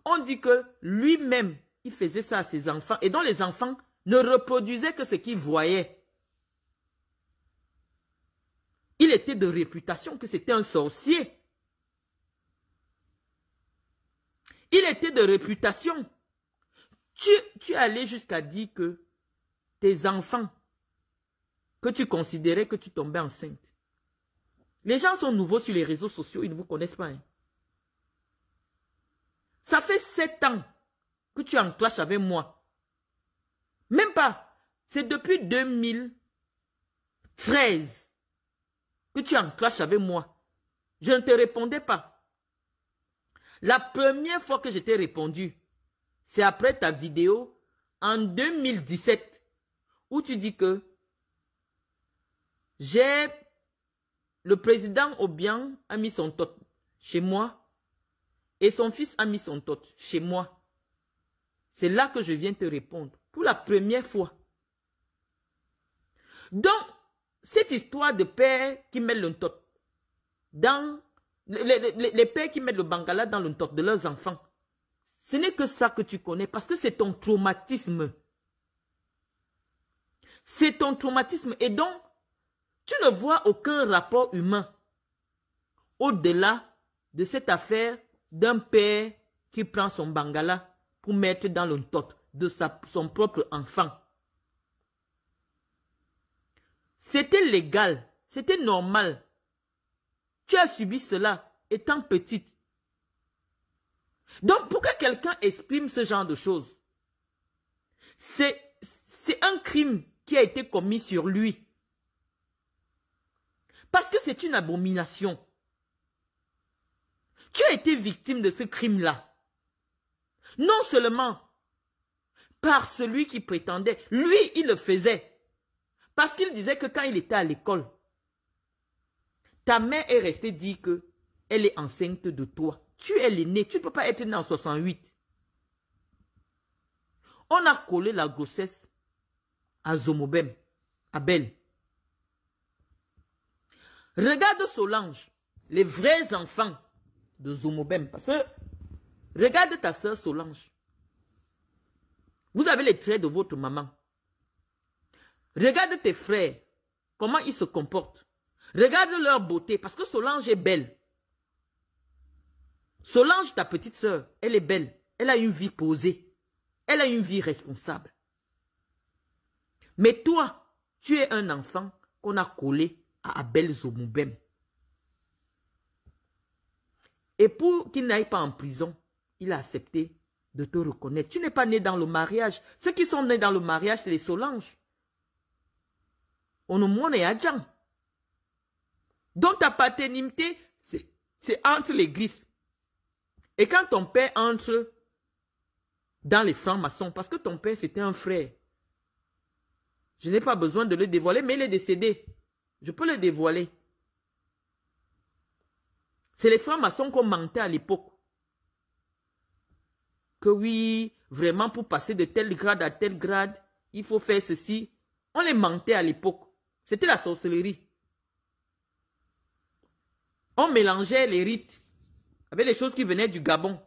ont dit que lui-même, il faisait ça à ses enfants et dont les enfants ne reproduisaient que ce qu'ils voyaient. Il était de réputation que c'était un sorcier. Il était de réputation. Tu es allé jusqu'à dire que tes enfants, que tu considérais que tu tombais enceinte. Les gens sont nouveaux sur les réseaux sociaux, ils ne vous connaissent pas. Hein. Ça fait 7 ans que tu es en clash avec moi. Même pas. C'est depuis 2013 que tu es en clash avec moi. Je ne te répondais pas. La première fois que je t'ai répondu, c'est après ta vidéo en 2017 où tu dis que le président Obiang a mis son tot chez moi et son fils a mis son tot chez moi. C'est là que je viens te répondre pour la première fois. Donc, cette histoire de pères qui mettent le tot dans les pères qui mettent le bangala dans le tot de leurs enfants, ce n'est que ça que tu connais parce que c'est ton traumatisme. C'est ton traumatisme et donc tu ne vois aucun rapport humain au-delà de cette affaire d'un père qui prend son bangala pour mettre dans le tot de son propre enfant. C'était légal, c'était normal. Tu as subi cela étant petite. Donc, pour que quelqu'un exprime ce genre de choses, c'est un crime qui a été commis sur lui. Parce que c'est une abomination. Tu as été victime de ce crime-là. Non seulement par celui qui prétendait, lui, il le faisait. Parce qu'il disait que quand il était à l'école, ta mère est restée dire qu'elle est enceinte de toi. Tu es l'aîné, tu ne peux pas être né en 68. On a collé la grossesse à Zomobem, à Belle. Regarde Solange, les vrais enfants de Zomobem. Parce que, regarde ta soeur Solange. Vous avez les traits de votre maman. Regarde tes frères, comment ils se comportent. Regarde leur beauté, parce que Solange est belle. Solange, ta petite soeur, elle est belle. Elle a une vie posée. Elle a une vie responsable. Mais toi, tu es un enfant qu'on a collé à Abel Zomobem. Et pour qu'il n'aille pas en prison, il a accepté de te reconnaître. Tu n'es pas né dans le mariage. Ceux qui sont nés dans le mariage, c'est les Solange. On nous montre à Djan. Donc ta paternité, c'est entre les griffes. Et quand ton père entre dans les francs-maçons, parce que ton père c'était un frère, je n'ai pas besoin de le dévoiler, mais il est décédé. Je peux le dévoiler. C'est les francs-maçons qu'on mentait à l'époque. Que oui, vraiment pour passer de tel grade à tel grade, il faut faire ceci. On les mentait à l'époque. C'était la sorcellerie. On mélangeait les rites avec les choses qui venaient du Gabon.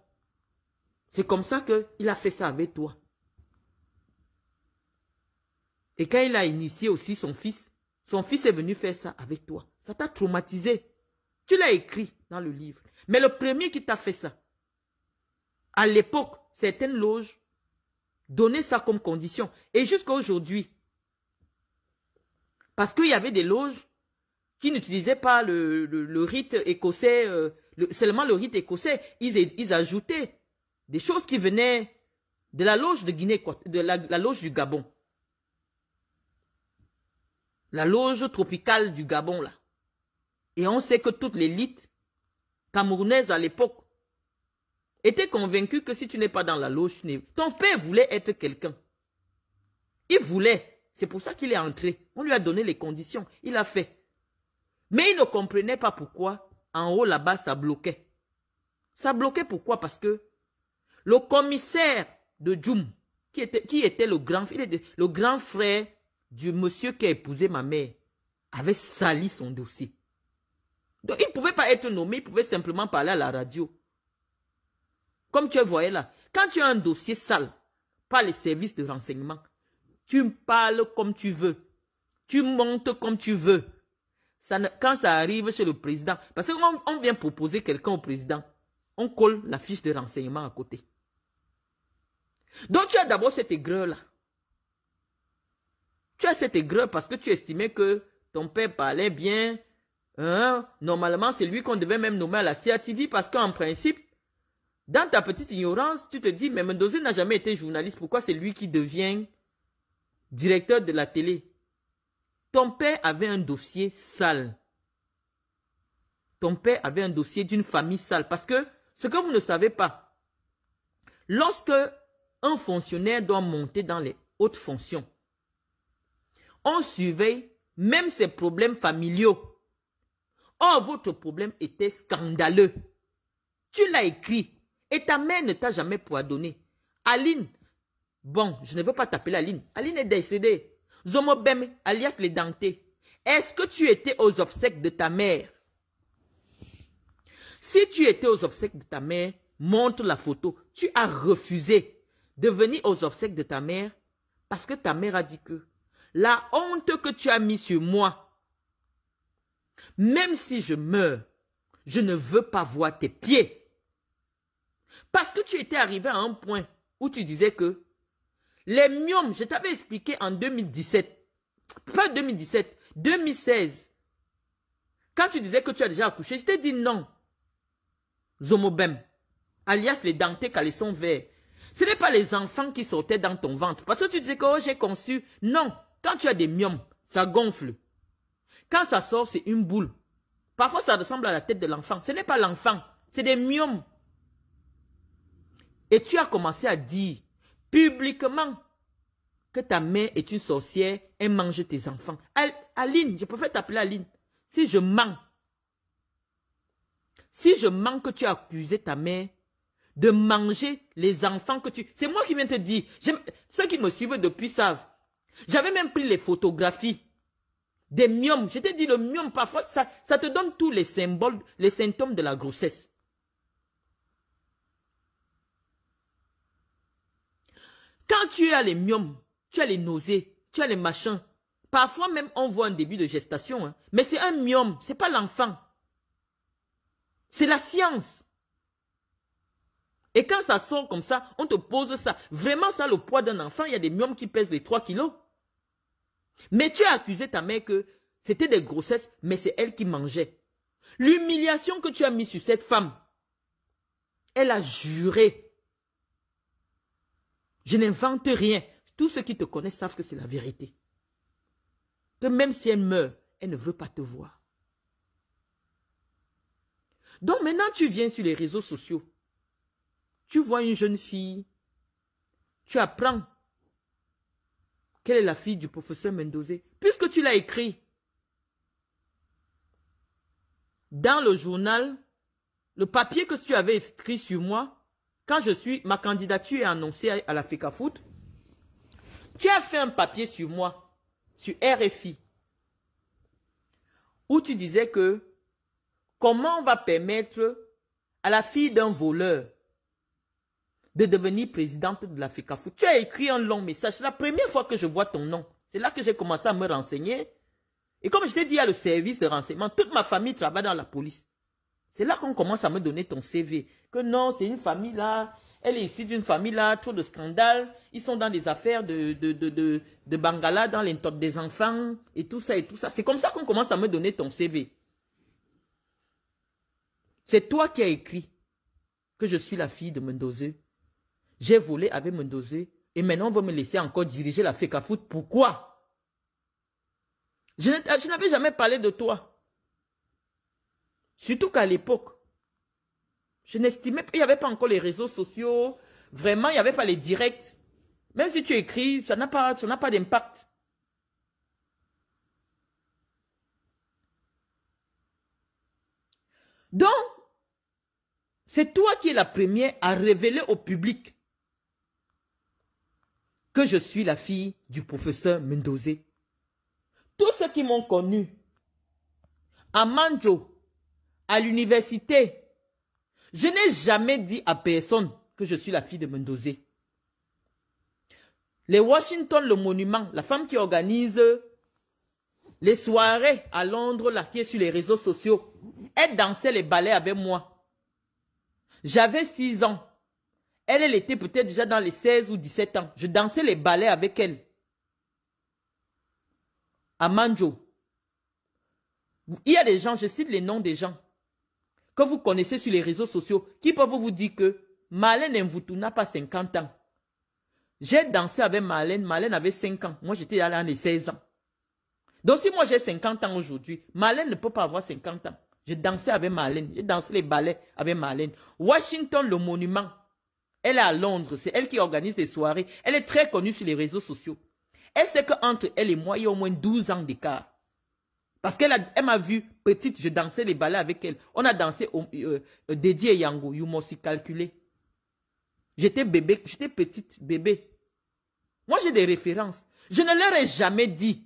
C'est comme ça qu'il a fait ça avec toi. Et quand il a initié aussi son fils est venu faire ça avec toi. Ça t'a traumatisé. Tu l'as écrit dans le livre. Mais le premier qui t'a fait ça, à l'époque, certaines loges donnaient ça comme condition. Et jusqu'à aujourd'hui, parce qu'il y avait des loges qui n'utilisaient pas le rite écossais, seulement le rite écossais, ils ajoutaient des choses qui venaient de la loge de Guinée, de la loge du Gabon. La loge tropicale du Gabon, là. Et on sait que toute l'élite camerounaise à l'époque était convaincue que si tu n'es pas dans la loge, ton père voulait être quelqu'un. Il voulait. C'est pour ça qu'il est entré. On lui a donné les conditions. Il a fait. Mais il ne comprenait pas pourquoi en haut là-bas ça bloquait. Ça bloquait pourquoi? Parce que le commissaire de Djoum, qui était le grand frère du monsieur qui a épousé ma mère, avait sali son dossier. Donc il ne pouvait pas être nommé, il pouvait simplement parler à la radio. Comme tu voyais là, quand tu as un dossier sale par les services de renseignement, tu parles comme tu veux, tu montes comme tu veux. Quand ça arrive chez le président, parce qu'on vient proposer quelqu'un au président, on colle la fiche de renseignement à côté. Donc tu as d'abord cette aigreur-là. Tu as cette aigreur parce que tu estimais que ton père parlait bien. Normalement, c'est lui qu'on devait même nommer à la CATV parce qu'en principe, dans ta petite ignorance, tu te dis, mais Mendoza n'a jamais été journaliste. Pourquoi c'est lui qui devient directeur de la télé? Ton père avait un dossier sale. Ton père avait un dossier d'une famille sale. Parce que, ce que vous ne savez pas, lorsque un fonctionnaire doit monter dans les hautes fonctions, on surveille même ses problèmes familiaux. Or, votre problème était scandaleux. Tu l'as écrit et ta mère ne t'a jamais pardonné. Aline, bon, je ne veux pas t'appeler Aline. Aline est décédée. Zomobem, alias les dentés. Est-ce que tu étais aux obsèques de ta mère? Si tu étais aux obsèques de ta mère, montre la photo. Tu as refusé de venir aux obsèques de ta mère parce que ta mère a dit que la honte que tu as mise sur moi, même si je meurs, je ne veux pas voir tes pieds. Parce que tu étais arrivé à un point où tu disais que les myomes, je t'avais expliqué en 2017, pas 2017, 2016. Quand tu disais que tu as déjà accouché, je t'ai dit non. Zomobem, alias les dentés caleçons verts. Ce n'est pas les enfants qui sortaient dans ton ventre. Parce que tu disais que oh, j'ai conçu. Non, quand tu as des myomes, ça gonfle. Quand ça sort, c'est une boule. Parfois, ça ressemble à la tête de l'enfant. Ce n'est pas l'enfant, c'est des myomes. Et tu as commencé à dire publiquement que ta mère est une sorcière et mange tes enfants. Aline, je préfère t'appeler Aline. Si je mens que tu as accusé ta mère de manger les enfants que tu... C'est moi qui viens te dire. Ceux qui me suivent depuis savent. J'avais même pris les photographies des myomes. Je t'ai dit, le myome, parfois, ça te donne tous les symboles, les symptômes de la grossesse. Quand tu as les myomes, tu as les nausées, tu as les machins. Parfois même, on voit un début de gestation. Hein. Mais c'est un myome, ce n'est pas l'enfant. C'est la science. Et quand ça sort comme ça, on te pose ça. Vraiment, ça, le poids d'un enfant, il y a des myomes qui pèsent les 3 kilos. Mais tu as accusé ta mère que c'était des grossesses, mais c'est elle qui mangeait. L'humiliation que tu as mise sur cette femme, elle a juré. Je n'invente rien. Tous ceux qui te connaissent savent que c'est la vérité. Que même si elle meurt, elle ne veut pas te voir. Donc maintenant, tu viens sur les réseaux sociaux. Tu vois une jeune fille. Tu apprends qu'elle est la fille du professeur Mendoza. Puisque tu l'as écrit dans le journal, le papier que tu avais écrit sur moi, quand ma candidature est annoncée à la FECAFOOT, tu as fait un papier sur moi, sur RFI, où tu disais que comment on va permettre à la fille d'un voleur de devenir présidente de la FECAFOOT. Tu as écrit un long message. C'est la première fois que je vois ton nom C'est là que j'ai commencé à me renseigner. Et comme je t'ai dit, il y a le service de renseignement. Toute ma famille travaille dans la police. C'est là qu'on commence à me donner ton CV. Que non, c'est une famille là. Elle est issue d'une famille là, trop de scandales. Ils sont dans des affaires de Bangala, dans l'entourage des enfants et tout ça et tout ça. C'est comme ça qu'on commence à me donner ton CV. C'est toi qui as écrit que je suis la fille de Mendoza. J'ai volé avec Mendoza et maintenant on va me laisser encore diriger la FECAFOOT. Pourquoi? Je n'avais jamais parlé de toi. Surtout qu'à l'époque, je n'estimais pas, il n'y avait pas encore les réseaux sociaux. Vraiment, il n'y avait pas les directs. Même si tu écris, ça n'a pas d'impact. Donc, c'est toi qui es la première à révéler au public que je suis la fille du professeur Mendoza. Tous ceux qui m'ont connu à Manjo, à l'université, je n'ai jamais dit à personne que je suis la fille de Mendoza. Les Washington, le monument, la femme qui organise les soirées à Londres, là, qui est sur les réseaux sociaux, elle dansait les ballets avec moi. J'avais 6 ans. Elle était peut-être déjà dans les 16 ou 17 ans. Je dansais les ballets avec elle. À Manjo. Il y a des gens, je cite les noms des gens, que vous connaissez sur les réseaux sociaux, qui peuvent vous dire que Marlène Mvutu n'a pas 50 ans. J'ai dansé avec Marlène, Marlène avait 5 ans. Moi, j'étais dans les 16 ans. Donc, si moi j'ai 50 ans aujourd'hui, Marlène ne peut pas avoir 50 ans. J'ai dansé avec Marlène, j'ai dansé les ballets avec Marlène. Washington, le monument, elle est à Londres, c'est elle qui organise les soirées. Elle est très connue sur les réseaux sociaux. Elle sait qu'entre elle et moi, il y a au moins 12 ans d'écart. Parce qu'elle m'a vu petite, je dansais les ballets avec elle. On a dansé Dédié Yango, you m'ont calculé. J'étais bébé, j'étais petite, bébé. Moi, j'ai des références. Je ne leur ai jamais dit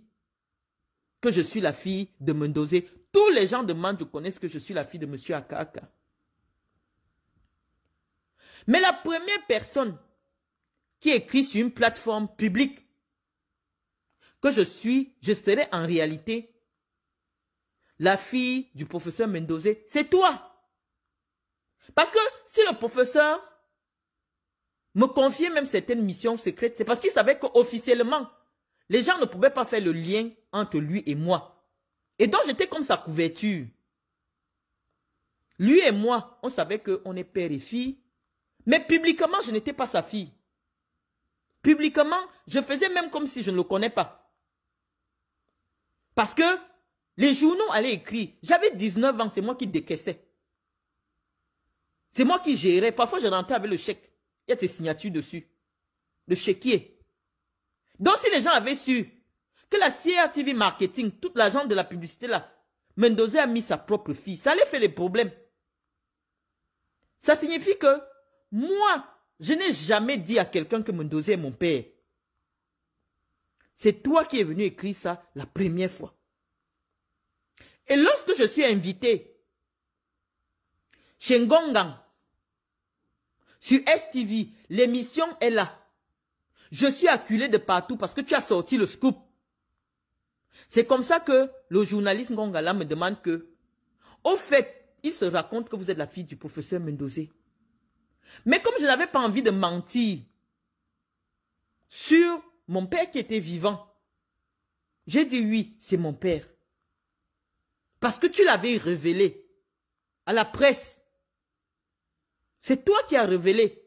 que je suis la fille de Mendoza. Tous les gens de Manjo connaissent que je suis la fille de M. Akaka. Mais la première personne qui écrit sur une plateforme publique que je serai en réalité la fille du professeur Mendoza, c'est toi. Parce que si le professeur me confiait même certaines missions secrètes, c'est parce qu'il savait qu'officiellement, les gens ne pouvaient pas faire le lien entre lui et moi. Et donc j'étais comme sa couverture. Lui et moi, on savait qu'on est père et fille. Mais publiquement, je n'étais pas sa fille. Publiquement, je faisais même comme si je ne le connais pas. Parce que les journaux allaient écrire. J'avais 19 ans, c'est moi qui décaissais. C'est moi qui gérais. Parfois, je rentrais avec le chèque. Il y a tes signatures dessus. Le chéquier. Donc, si les gens avaient su que la CRTV Marketing, toute l'agence de la publicité là, Mendoza a mis sa propre fille, ça allait faire des problèmes. Ça signifie que moi, je n'ai jamais dit à quelqu'un que Mendoza est mon père. C'est toi qui es venu écrire ça la première fois. Et lorsque je suis invité chez Ngongang, sur STV, l'émission est là. Je suis acculé de partout parce que tu as sorti le scoop. C'est comme ça que le journaliste Ngongala me demande que, au fait, il se raconte que vous êtes la fille du professeur Mendoza. Mais comme je n'avais pas envie de mentir sur mon père qui était vivant, j'ai dit oui, c'est mon père. Parce que tu l'avais révélé à la presse. C'est toi qui as révélé.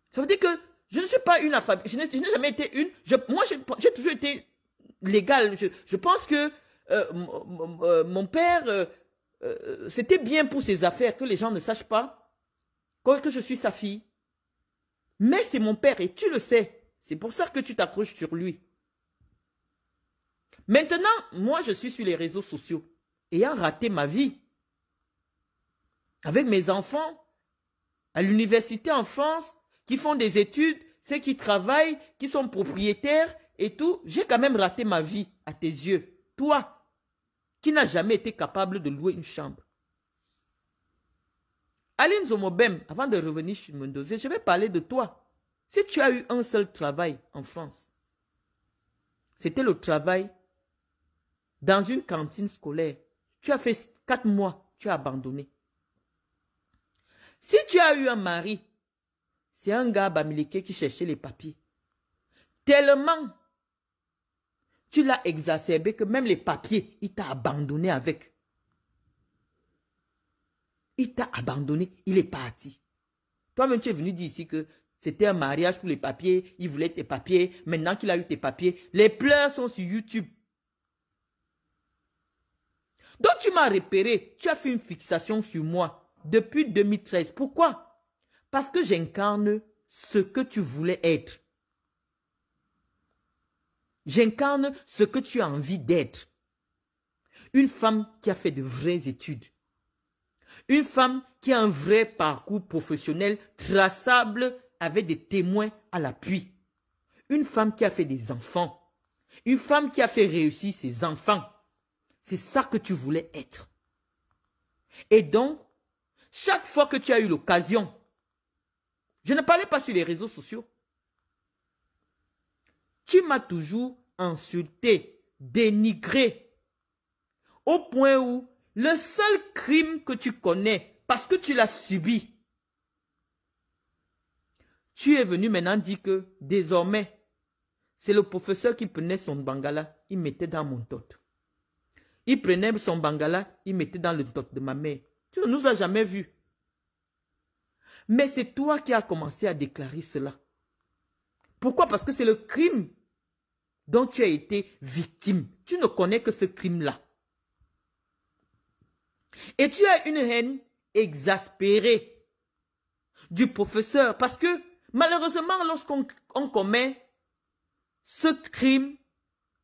Ça veut dire que je ne suis pas une affable. Je n'ai jamais été une. Moi, j'ai toujours été légal. Je pense que mon père, c'était bien pour ses affaires que les gens ne sachent pas que je suis sa fille. Mais c'est mon père et tu le sais. C'est pour ça que tu t'accroches sur lui. Maintenant, moi, je suis sur les réseaux sociaux, ayant raté ma vie. Avec mes enfants, à l'université en France, qui font des études, ceux qui travaillent, qui sont propriétaires et tout, j'ai quand même raté ma vie à tes yeux. Toi, qui n'as jamais été capable de louer une chambre. Aline Zomobem, avant de revenir sur Mendoza, je vais parler de toi. Si tu as eu un seul travail en France, C'était le travail dans une cantine scolaire. Tu as fait 4 mois, tu as abandonné. Si tu as eu un mari, c'est un gars bamileke qui cherchait les papiers. Tellement tu l'as exacerbé que même les papiers, il t'a abandonné avec. Il t'a abandonné, il est parti. Toi-même, tu es venu dire ici que c'était un mariage pour les papiers, il voulait tes papiers. Maintenant qu'il a eu tes papiers, les pleurs sont sur YouTube. Donc tu m'as repéré, tu as fait une fixation sur moi depuis 2013. Pourquoi? Parce que j'incarne ce que tu voulais être. J'incarne ce que tu as envie d'être. Une femme qui a fait de vraies études. Une femme qui a un vrai parcours professionnel traçable avec des témoins à l'appui. Une femme qui a fait des enfants. Une femme qui a fait réussir ses enfants. C'est ça que tu voulais être. Et donc, chaque fois que tu as eu l'occasion, je ne parlais pas sur les réseaux sociaux, tu m'as toujours insulté, dénigré, au point où le seul crime que tu connais, parce que tu l'as subi, tu es venu maintenant dire que désormais, c'est le professeur qui prenait son bangala, il mettait dans mon tot. Il prenait son bangala, il mettait dans le tot de ma mère. Tu ne nous as jamais vus. Mais c'est toi qui as commencé à déclarer cela. Pourquoi? Parce que c'est le crime dont tu as été victime. Tu ne connais que ce crime-là. Et tu as une haine exaspérée du professeur. Parce que malheureusement, lorsqu'on commet ce crime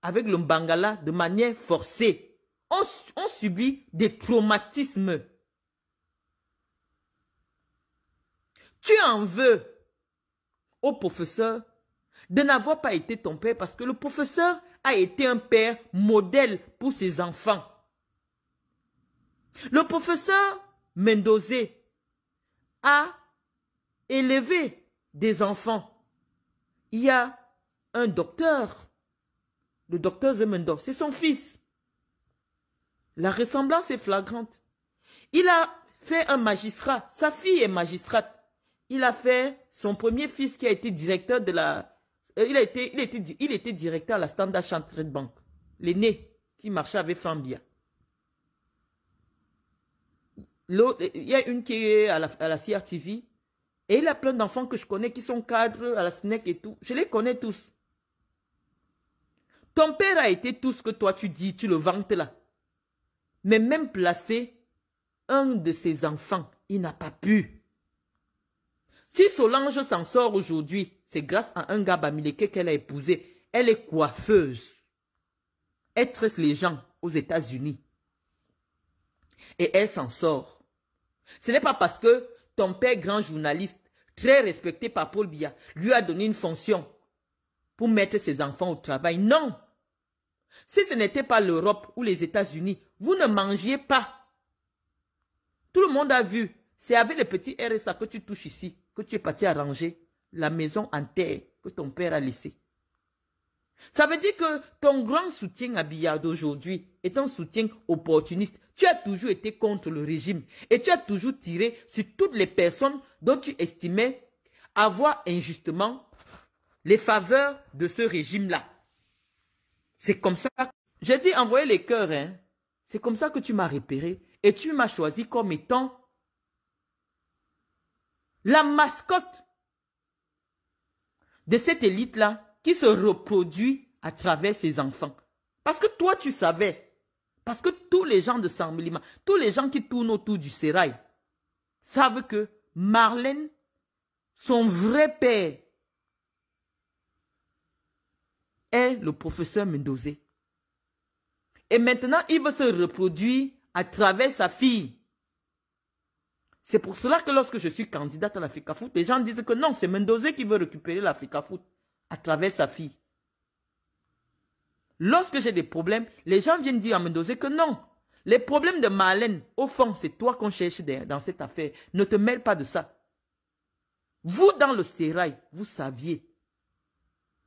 avec le bangala de manière forcée, on subit des traumatismes. Tu en veux au professeur de n'avoir pas été ton père parce que le professeur a été un père modèle pour ses enfants. Le professeur Mendozé a élevé des enfants. Il y a un docteur, le docteur Zemendo, c'est son fils. La ressemblance est flagrante. Il a fait un magistrat, sa fille est magistrate. Il a fait son premier fils qui a été directeur de la... il était directeur à la Standard Chartered Bank. L'aîné qui marchait avec Fambia. Il y a une qui est à la CRTV. Et il a plein d'enfants que je connais qui sont cadres à la SNEC et tout. Je les connais tous. Ton père a été tout ce que toi tu dis, tu le vantes là. Mais même placer un de ses enfants, il n'a pas pu. Si Solange s'en sort aujourd'hui, c'est grâce à un gars bamileke qu'elle a épousé. Elle est coiffeuse. Elle tresse les gens aux États-Unis. Et elle s'en sort. Ce n'est pas parce que ton père, grand journaliste, très respecté par Paul Biya, lui a donné une fonction pour mettre ses enfants au travail. Non. Si ce n'était pas l'Europe ou les États-Unis, vous ne mangiez pas. Tout le monde a vu. C'est avec le petit RSA que tu touches ici, que tu es parti arranger la maison en terre que ton père a laissée. Ça veut dire que ton grand soutien à Biya d'aujourd'hui est un soutien opportuniste. Tu as toujours été contre le régime et tu as toujours tiré sur toutes les personnes dont tu estimais avoir injustement les faveurs de ce régime-là. C'est comme ça. J'ai dit envoyer les cœurs. Hein. C'est comme ça que tu m'as repéré et tu m'as choisi comme étant la mascotte de cette élite-là qui se reproduit à travers ses enfants. Parce que toi, tu savais. Parce que tous les gens de Sambilima, tous les gens qui tournent autour du sérail, savent que Marlène, son vrai père, est le professeur Mendozé. Et maintenant, il veut se reproduire à travers sa fille. C'est pour cela que lorsque je suis candidate à l'Africa Foot, les gens disent que non, c'est Mendozé qui veut récupérer l'Africa Foot à travers sa fille. Lorsque j'ai des problèmes, les gens viennent dire à Mendozé que non. Les problèmes de Marlène, au fond, c'est toi qu'on cherche dans cette affaire. Ne te mêle pas de ça. Vous, dans le sérail, vous saviez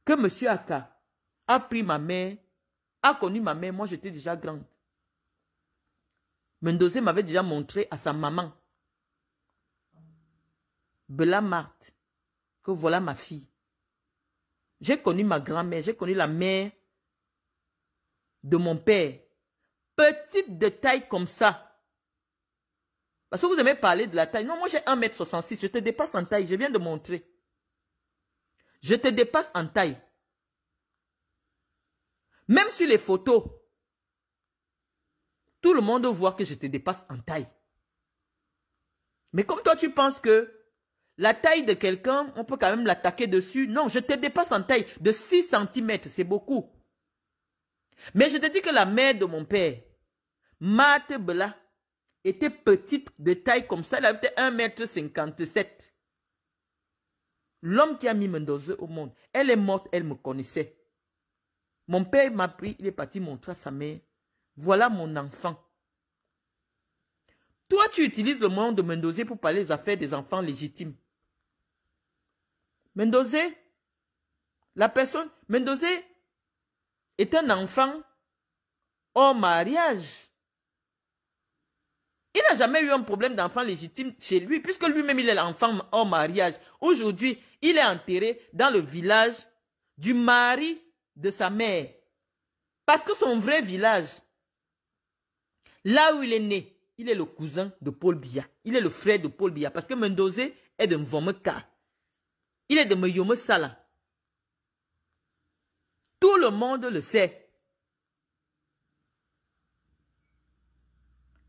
que M. Aka a pris ma mère, a connu ma mère, moi j'étais déjà grande. Mendoza m'avait déjà montré à sa maman, Bella Marthe, que voilà ma fille. J'ai connu ma grand-mère, j'ai connu la mère de mon père. Petite de taille comme ça. Parce que vous aimez parler de la taille. Non, moi j'ai 1m66, je te dépasse en taille, je viens de montrer. Je te dépasse en taille. Même sur les photos, tout le monde voit que je te dépasse en taille. Mais comme toi tu penses que la taille de quelqu'un, on peut quand même l'attaquer dessus. Non, je te dépasse en taille de 6 cm, c'est beaucoup. Mais je te dis que la mère de mon père, Marthe Bella, était petite de taille comme ça, elle avait 1m57. L'homme qui a mis Mendoza au monde, elle est morte, elle me connaissait. Mon père m'a pris, il est parti montrer à sa mère. Voilà mon enfant. Toi, tu utilises le nom de Mendoza pour parler des affaires des enfants légitimes. Mendoza, la personne, Mendoza est un enfant hors mariage. Il n'a jamais eu un problème d'enfant légitime chez lui, puisque lui-même il est l'enfant hors mariage. Aujourd'hui, il est enterré dans le village du mari de sa mère. Parce que son vrai village, là où il est né, il est le cousin de Paul Biya. Il est le frère de Paul Biya. Parce que Mendoza est de Mvomeka. Il est de Meyome Sala. Tout le monde le sait.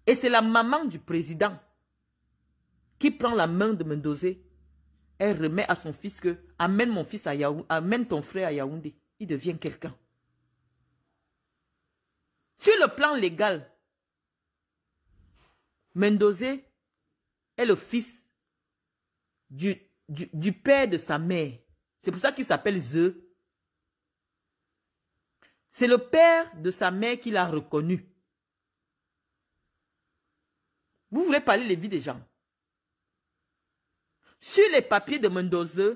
Et c'est la maman du président qui prend la main de Mendoza. Elle remet à son fils que amène mon fils à Yaoundé, amène ton frère à Yaoundé. Il devient quelqu'un. Sur le plan légal, Mendoza est le fils du père de sa mère. C'est pour ça qu'il s'appelle Ze. C'est le père de sa mère qui l'a reconnu. Vous voulez parler les vies des gens. Sur les papiers de Mendoza,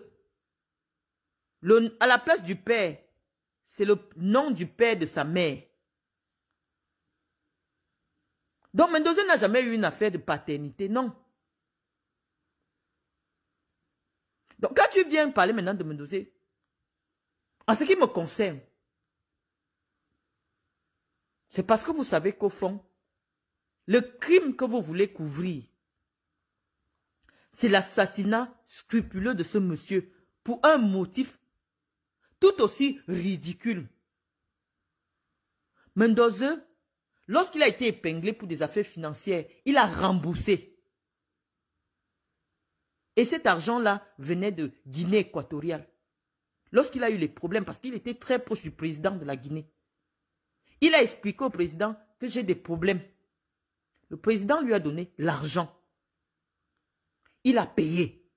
à la place du père, c'est le nom du père de sa mère. Donc Mendoza n'a jamais eu une affaire de paternité, non. Donc quand tu viens parler maintenant de Mendoza, en ce qui me concerne, c'est parce que vous savez qu'au fond, le crime que vous voulez couvrir, c'est l'assassinat scrupuleux de ce monsieur pour un motif tout aussi ridicule. Mendoza, lorsqu'il a été épinglé pour des affaires financières, il a remboursé. Et cet argent-là venait de Guinée équatoriale. Lorsqu'il a eu les problèmes, parce qu'il était très proche du président de la Guinée, il a expliqué au président que j'ai des problèmes. Le président lui a donné l'argent. Il a payé.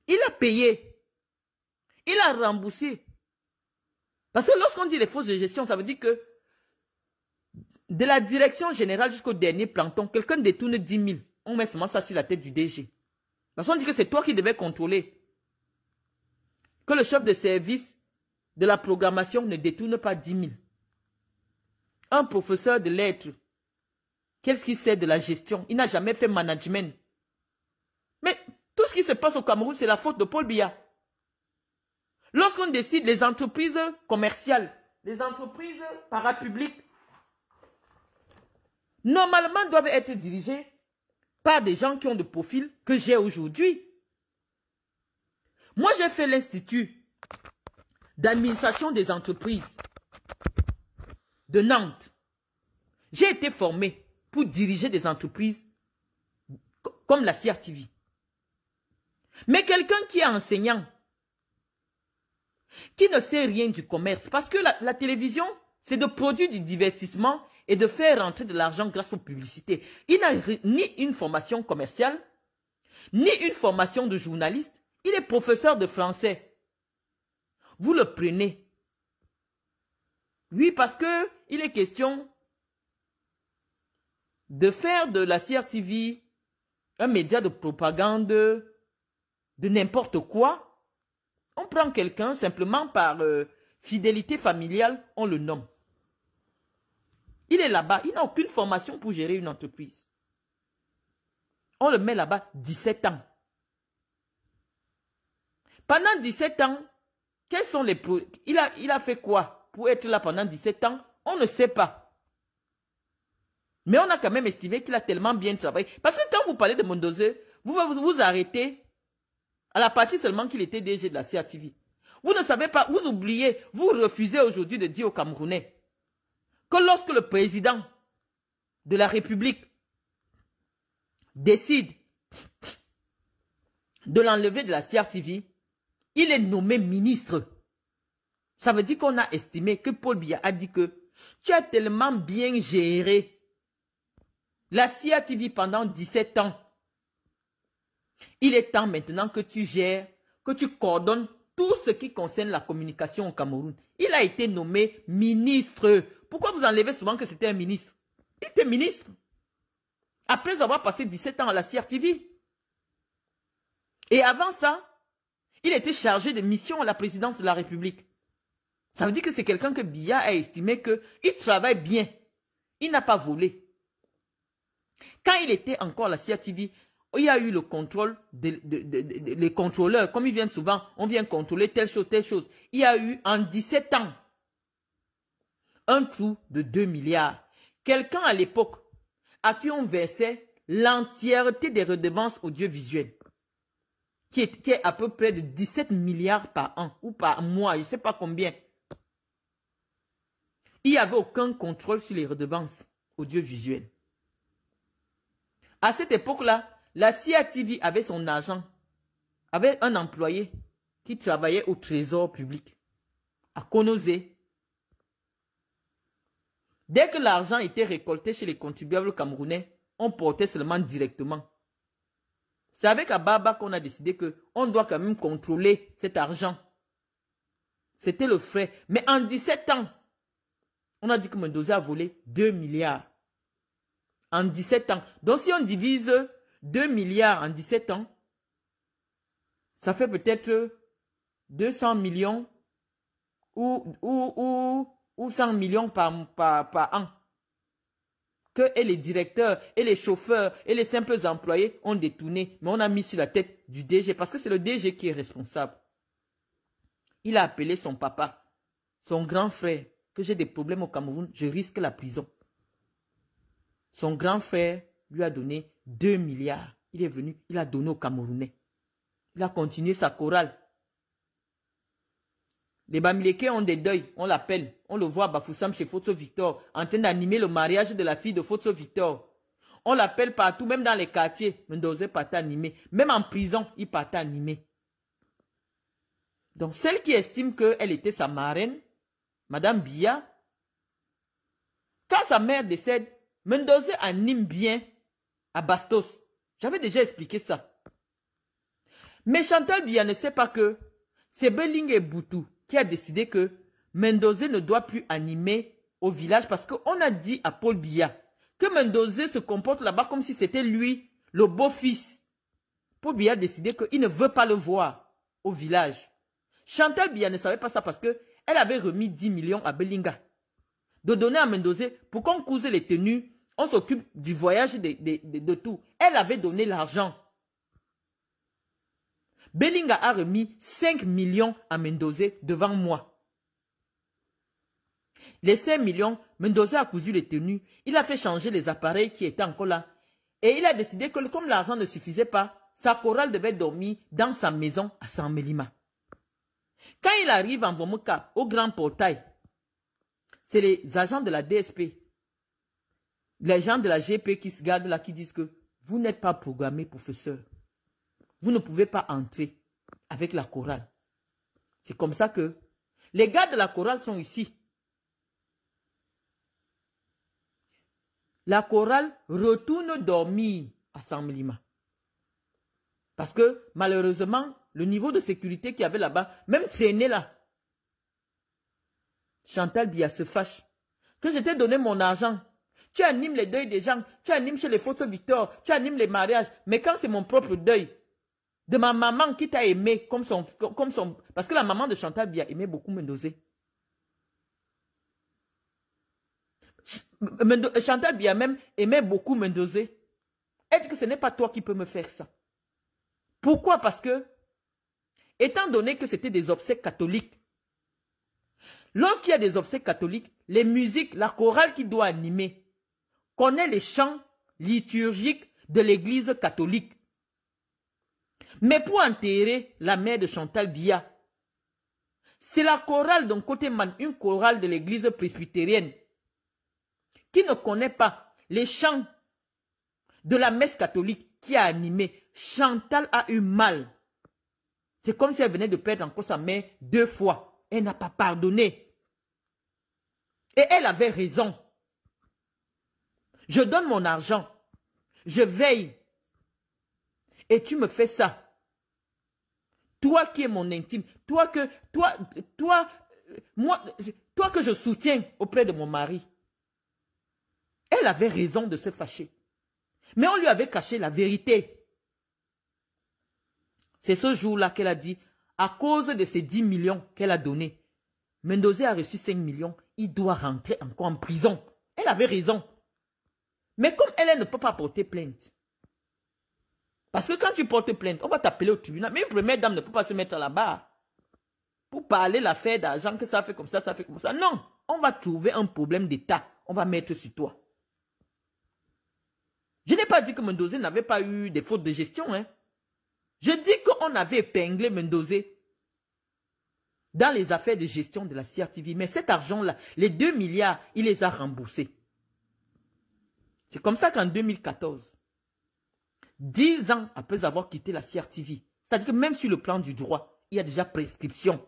Il a payé. Il a remboursé. Parce que lorsqu'on dit les fausses de gestion, ça veut dire que de la direction générale jusqu'au dernier planton, quelqu'un détourne 10 000. On met seulement ça sur la tête du DG. Parce qu'on dit que c'est toi qui devais contrôler. Que le chef de service de la programmation ne détourne pas 10 000. Un professeur de lettres, qu'est-ce qu'il sait de la gestion? Il n'a jamais fait management. Mais tout ce qui se passe au Cameroun, c'est la faute de Paul Biya. Lorsqu'on décide les entreprises commerciales, les entreprises parapubliques, normalement doivent être dirigées par des gens qui ont le profil que j'ai aujourd'hui. Moi, j'ai fait l'Institut d'administration des entreprises de Nantes. J'ai été formé pour diriger des entreprises comme la CRTV. Mais quelqu'un qui est enseignant, qui ne sait rien du commerce, parce que la télévision, c'est de produire du divertissement et de faire rentrer de l'argent grâce aux publicités. Il n'a ni une formation commerciale, ni une formation de journaliste. Il est professeur de français. Vous le prenez. Oui, parce que il est question de faire de la CRTV un média de propagande, de n'importe quoi. On prend quelqu'un simplement par fidélité familiale, on le nomme. Il est là-bas, il n'a aucune formation pour gérer une entreprise. On le met là-bas 17 ans. Pendant 17 ans, quels sont les... Il a fait quoi pour être là pendant 17 ans? On ne sait pas. Mais on a quand même estimé qu'il a tellement bien travaillé. Parce que quand vous parlez de Mendoza, vous arrêtez à la partie seulement qu'il était DG de la CATV. Vous ne savez pas, vous oubliez, vous refusez aujourd'hui de dire aux Camerounais que lorsque le président de la République décide de l'enlever de la CRTV, il est nommé ministre. Ça veut dire qu'on a estimé que Paul Biya a dit que tu as tellement bien géré la CRTV pendant 17 ans. Il est temps maintenant que tu gères, que tu coordonnes tout ce qui concerne la communication au Cameroun. Il a été nommé ministre. Pourquoi vous enlevez souvent que c'était un ministre? Il était ministre. Après avoir passé 17 ans à la CRTV. Et avant ça, il était chargé de mission à la présidence de la République. Ça veut dire que c'est quelqu'un que Biya a estimé qu'il travaille bien. Il n'a pas volé. Quand il était encore à la CRTV, il y a eu le contrôle les contrôleurs. Comme ils viennent souvent, on vient contrôler telle chose, telle chose. Il y a eu en 17 ans un trou de 2 milliards. Quelqu'un à l'époque à qui on versait l'entièreté des redevances audiovisuelles, qui est à peu près de 17 milliards par an ou par mois, je ne sais pas combien. Il n'y avait aucun contrôle sur les redevances audiovisuelles. À cette époque-là, la CRTV avait son agent, avait un employé qui travaillait au trésor public, à Konozé. Dès que l'argent était récolté chez les contribuables camerounais, on portait seulement directement. C'est avec Ababa qu'on a décidé qu'on doit quand même contrôler cet argent. C'était le frais. Mais en 17 ans, on a dit que Mendoza a volé 2 milliards. En 17 ans. Donc si on divise 2 milliards en 17 ans, ça fait peut-être 200 millions ou 100 millions par an. Que et les directeurs, et les chauffeurs, et les simples employés ont détourné. Mais on a mis sur la tête du DG, parce que c'est le DG qui est responsable. Il a appelé son papa, son grand frère, que j'ai des problèmes au Cameroun, je risque la prison. Son grand frère lui a donné 2 milliards. Il est venu, il a donné aux Camerounais. Il a continué sa chorale. Les Bamileke ont des deuils, on l'appelle. On le voit à Bafoussam chez Fotso Victor, en train d'animer le mariage de la fille de Fotso Victor. On l'appelle partout, même dans les quartiers. Mendoza partait animer. Même en prison, il partait animer. Donc, celle qui estime qu'elle était sa marraine, Madame Biya, quand sa mère décède, Mendoza anime bien à Bastos. J'avais déjà expliqué ça. Mais Chantal Biya ne sait pas que c'est Beling et Boutou qui a décidé que Mendoza ne doit plus animer au village parce qu'on a dit à Paul Biya que Mendoza se comporte là-bas comme si c'était lui, le beau-fils. Paul Biya a décidé qu'il ne veut pas le voir au village. Chantal Biya ne savait pas ça parce qu'elle avait remis 10 millions à Belinga. De donner à Mendoza pour qu'on couse les tenues, on s'occupe du voyage de tout. Elle avait donné l'argent. Belinga a remis 5 millions à Mendoza devant moi. Les 5 millions, Mendoza a cousu les tenues. Il a fait changer les appareils qui étaient encore là. Et il a décidé que comme l'argent ne suffisait pas, sa chorale devait dormir dans sa maison à Samelima. Quand il arrive en Vomoka, au grand portail, c'est les agents de la DSP, les gens de la GP qui se gardent là, qui disent que vous n'êtes pas programmé, professeur. Vous ne pouvez pas entrer avec la chorale. C'est comme ça que les gars de la chorale sont ici. La chorale retourne dormir à Samelima. Parce que malheureusement, le niveau de sécurité qu'il y avait là-bas, même traîné là, Chantal Biya se fâche. Que je t'ai donné mon argent. Tu animes les deuils des gens. Tu animes chez les Fotso Victor. Tu animes les mariages. Mais quand c'est mon propre deuil, de ma maman qui t'a aimé comme son... Parce que la maman de Chantal Biya aimait beaucoup Mendoza. Chantal Biya même aimait beaucoup Mendoza. Elle dit que ce n'est pas toi qui peux me faire ça. Pourquoi? Parce que, étant donné que c'était des obsèques catholiques, lorsqu'il y a des obsèques catholiques, les musiques, la chorale qui doit animer, connaît les chants liturgiques de l'église catholique. Mais pour enterrer la mère de Chantal Biya, c'est la chorale d'un côté, une chorale de l'église presbytérienne, qui ne connaît pas les chants de la messe catholique qui a animé. Chantal a eu mal. C'est comme si elle venait de perdre encore sa mère 2 fois. Elle n'a pas pardonné. Et elle avait raison. Je donne mon argent. Je veille. Et tu me fais ça. Toi qui es mon intime. Toi que je soutiens auprès de mon mari. Elle avait raison de se fâcher. Mais on lui avait caché la vérité. C'est ce jour-là qu'elle a dit, à cause de ces 10 millions qu'elle a donnés, Mendoza a reçu 5 millions, il doit rentrer encore en prison. Elle avait raison. Mais comme elle ne peut pas porter plainte, parce que quand tu portes plainte, on va t'appeler au tribunal, mais une première dame ne peut pas se mettre là-bas pour parler l'affaire d'argent, que ça fait comme ça, ça fait comme ça. Non, on va trouver un problème d'État, on va mettre sur toi. Je n'ai pas dit que Mendoza n'avait pas eu des fautes de gestion. Hein. Je dis qu'on avait épinglé Mendoza dans les affaires de gestion de la CRTV. Mais cet argent-là, les 2 milliards, il les a remboursés. C'est comme ça qu'en 2014, 10 ans après avoir quitté la CRTV, c'est-à-dire que même sur le plan du droit, il y a déjà prescription.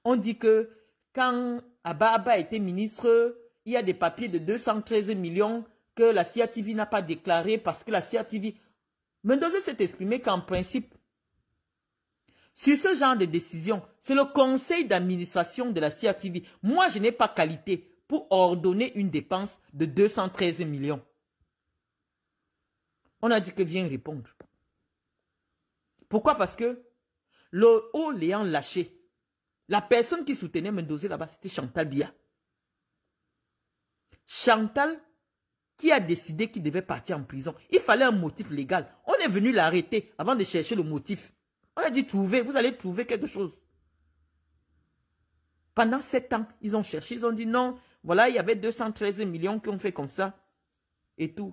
On dit que quand Abba était ministre, il y a des papiers de 213 millions que la CRTV n'a pas déclaré parce que la CRTV... Mendoza s'est exprimé qu'en principe, sur ce genre de décision, c'est le conseil d'administration de la CRTV. Moi, je n'ai pas qualité pour ordonner une dépense de 213 millions. On a dit que viens répondre. Pourquoi? Parce que le haut l'ayant lâché, la personne qui soutenait Mendoza là-bas, c'était Chantal Biya. Chantal qui a décidé qu'il devait partir en prison. Il fallait un motif légal. On est venu l'arrêter avant de chercher le motif. On a dit trouver, vous allez trouver quelque chose. Pendant 7 ans, ils ont cherché, ils ont dit non, voilà, il y avait 213 millions qui ont fait comme ça et tout.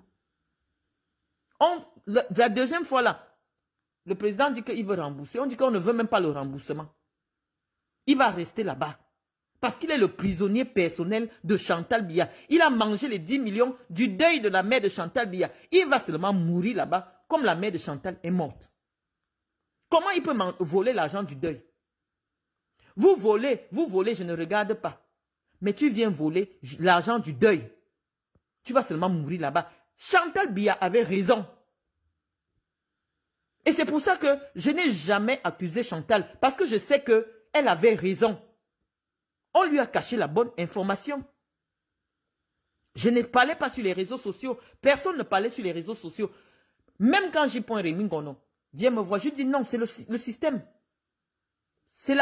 La deuxième fois là, le président dit qu'il veut rembourser. On dit qu'on ne veut même pas le remboursement. Il va rester là-bas. Parce qu'il est le prisonnier personnel de Chantal Biya. Il a mangé les 10 millions du deuil de la mère de Chantal Biya. Il va seulement mourir là-bas comme la mère de Chantal est morte. Comment il peut voler l'argent du deuil? Vous volez, je ne regarde pas. Mais tu viens voler l'argent du deuil. Tu vas seulement mourir là-bas. Chantal Biya avait raison. Et c'est pour ça que je n'ai jamais accusé Chantal. Parce que je sais qu'elle avait raison. On lui a caché la bonne information. Je ne parlais pas sur les réseaux sociaux. Personne ne parlait sur les réseaux sociaux. Même quand j'y prends Rémi Ngono, Dieu me voit, je dis non, c'est le système. C'est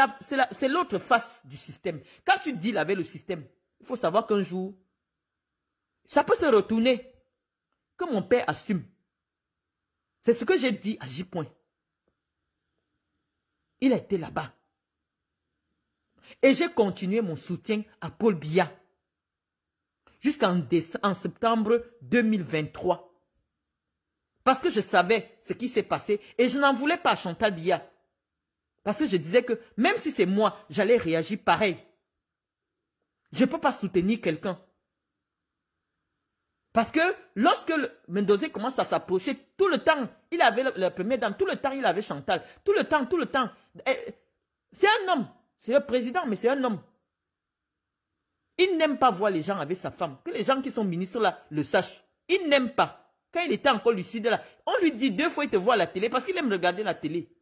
l'autre face du système. Quand tu deals avec le système, il faut savoir qu'un jour, ça peut se retourner. Que mon père assume. C'est ce que j'ai dit à J-Point. Il a été là-bas. Et j'ai continué mon soutien à Paul Biya. Jusqu'en septembre 2023. Parce que je savais ce qui s'est passé. Et je n'en voulais pas à Chantal Biya. Parce que je disais que même si c'est moi, j'allais réagir pareil. Je ne peux pas soutenir quelqu'un. Parce que lorsque Mendoza commence à s'approcher, tout le temps, il avait la première dame, tout le temps, il avait Chantal. Tout le temps. C'est un homme. C'est le président, mais c'est un homme. Il n'aime pas voir les gens avec sa femme. Que les gens qui sont ministres là le sachent. Il n'aime pas. Quand il était encore lucide là, on lui dit 2 fois il te voit à la télé parce qu'il aime regarder la télé.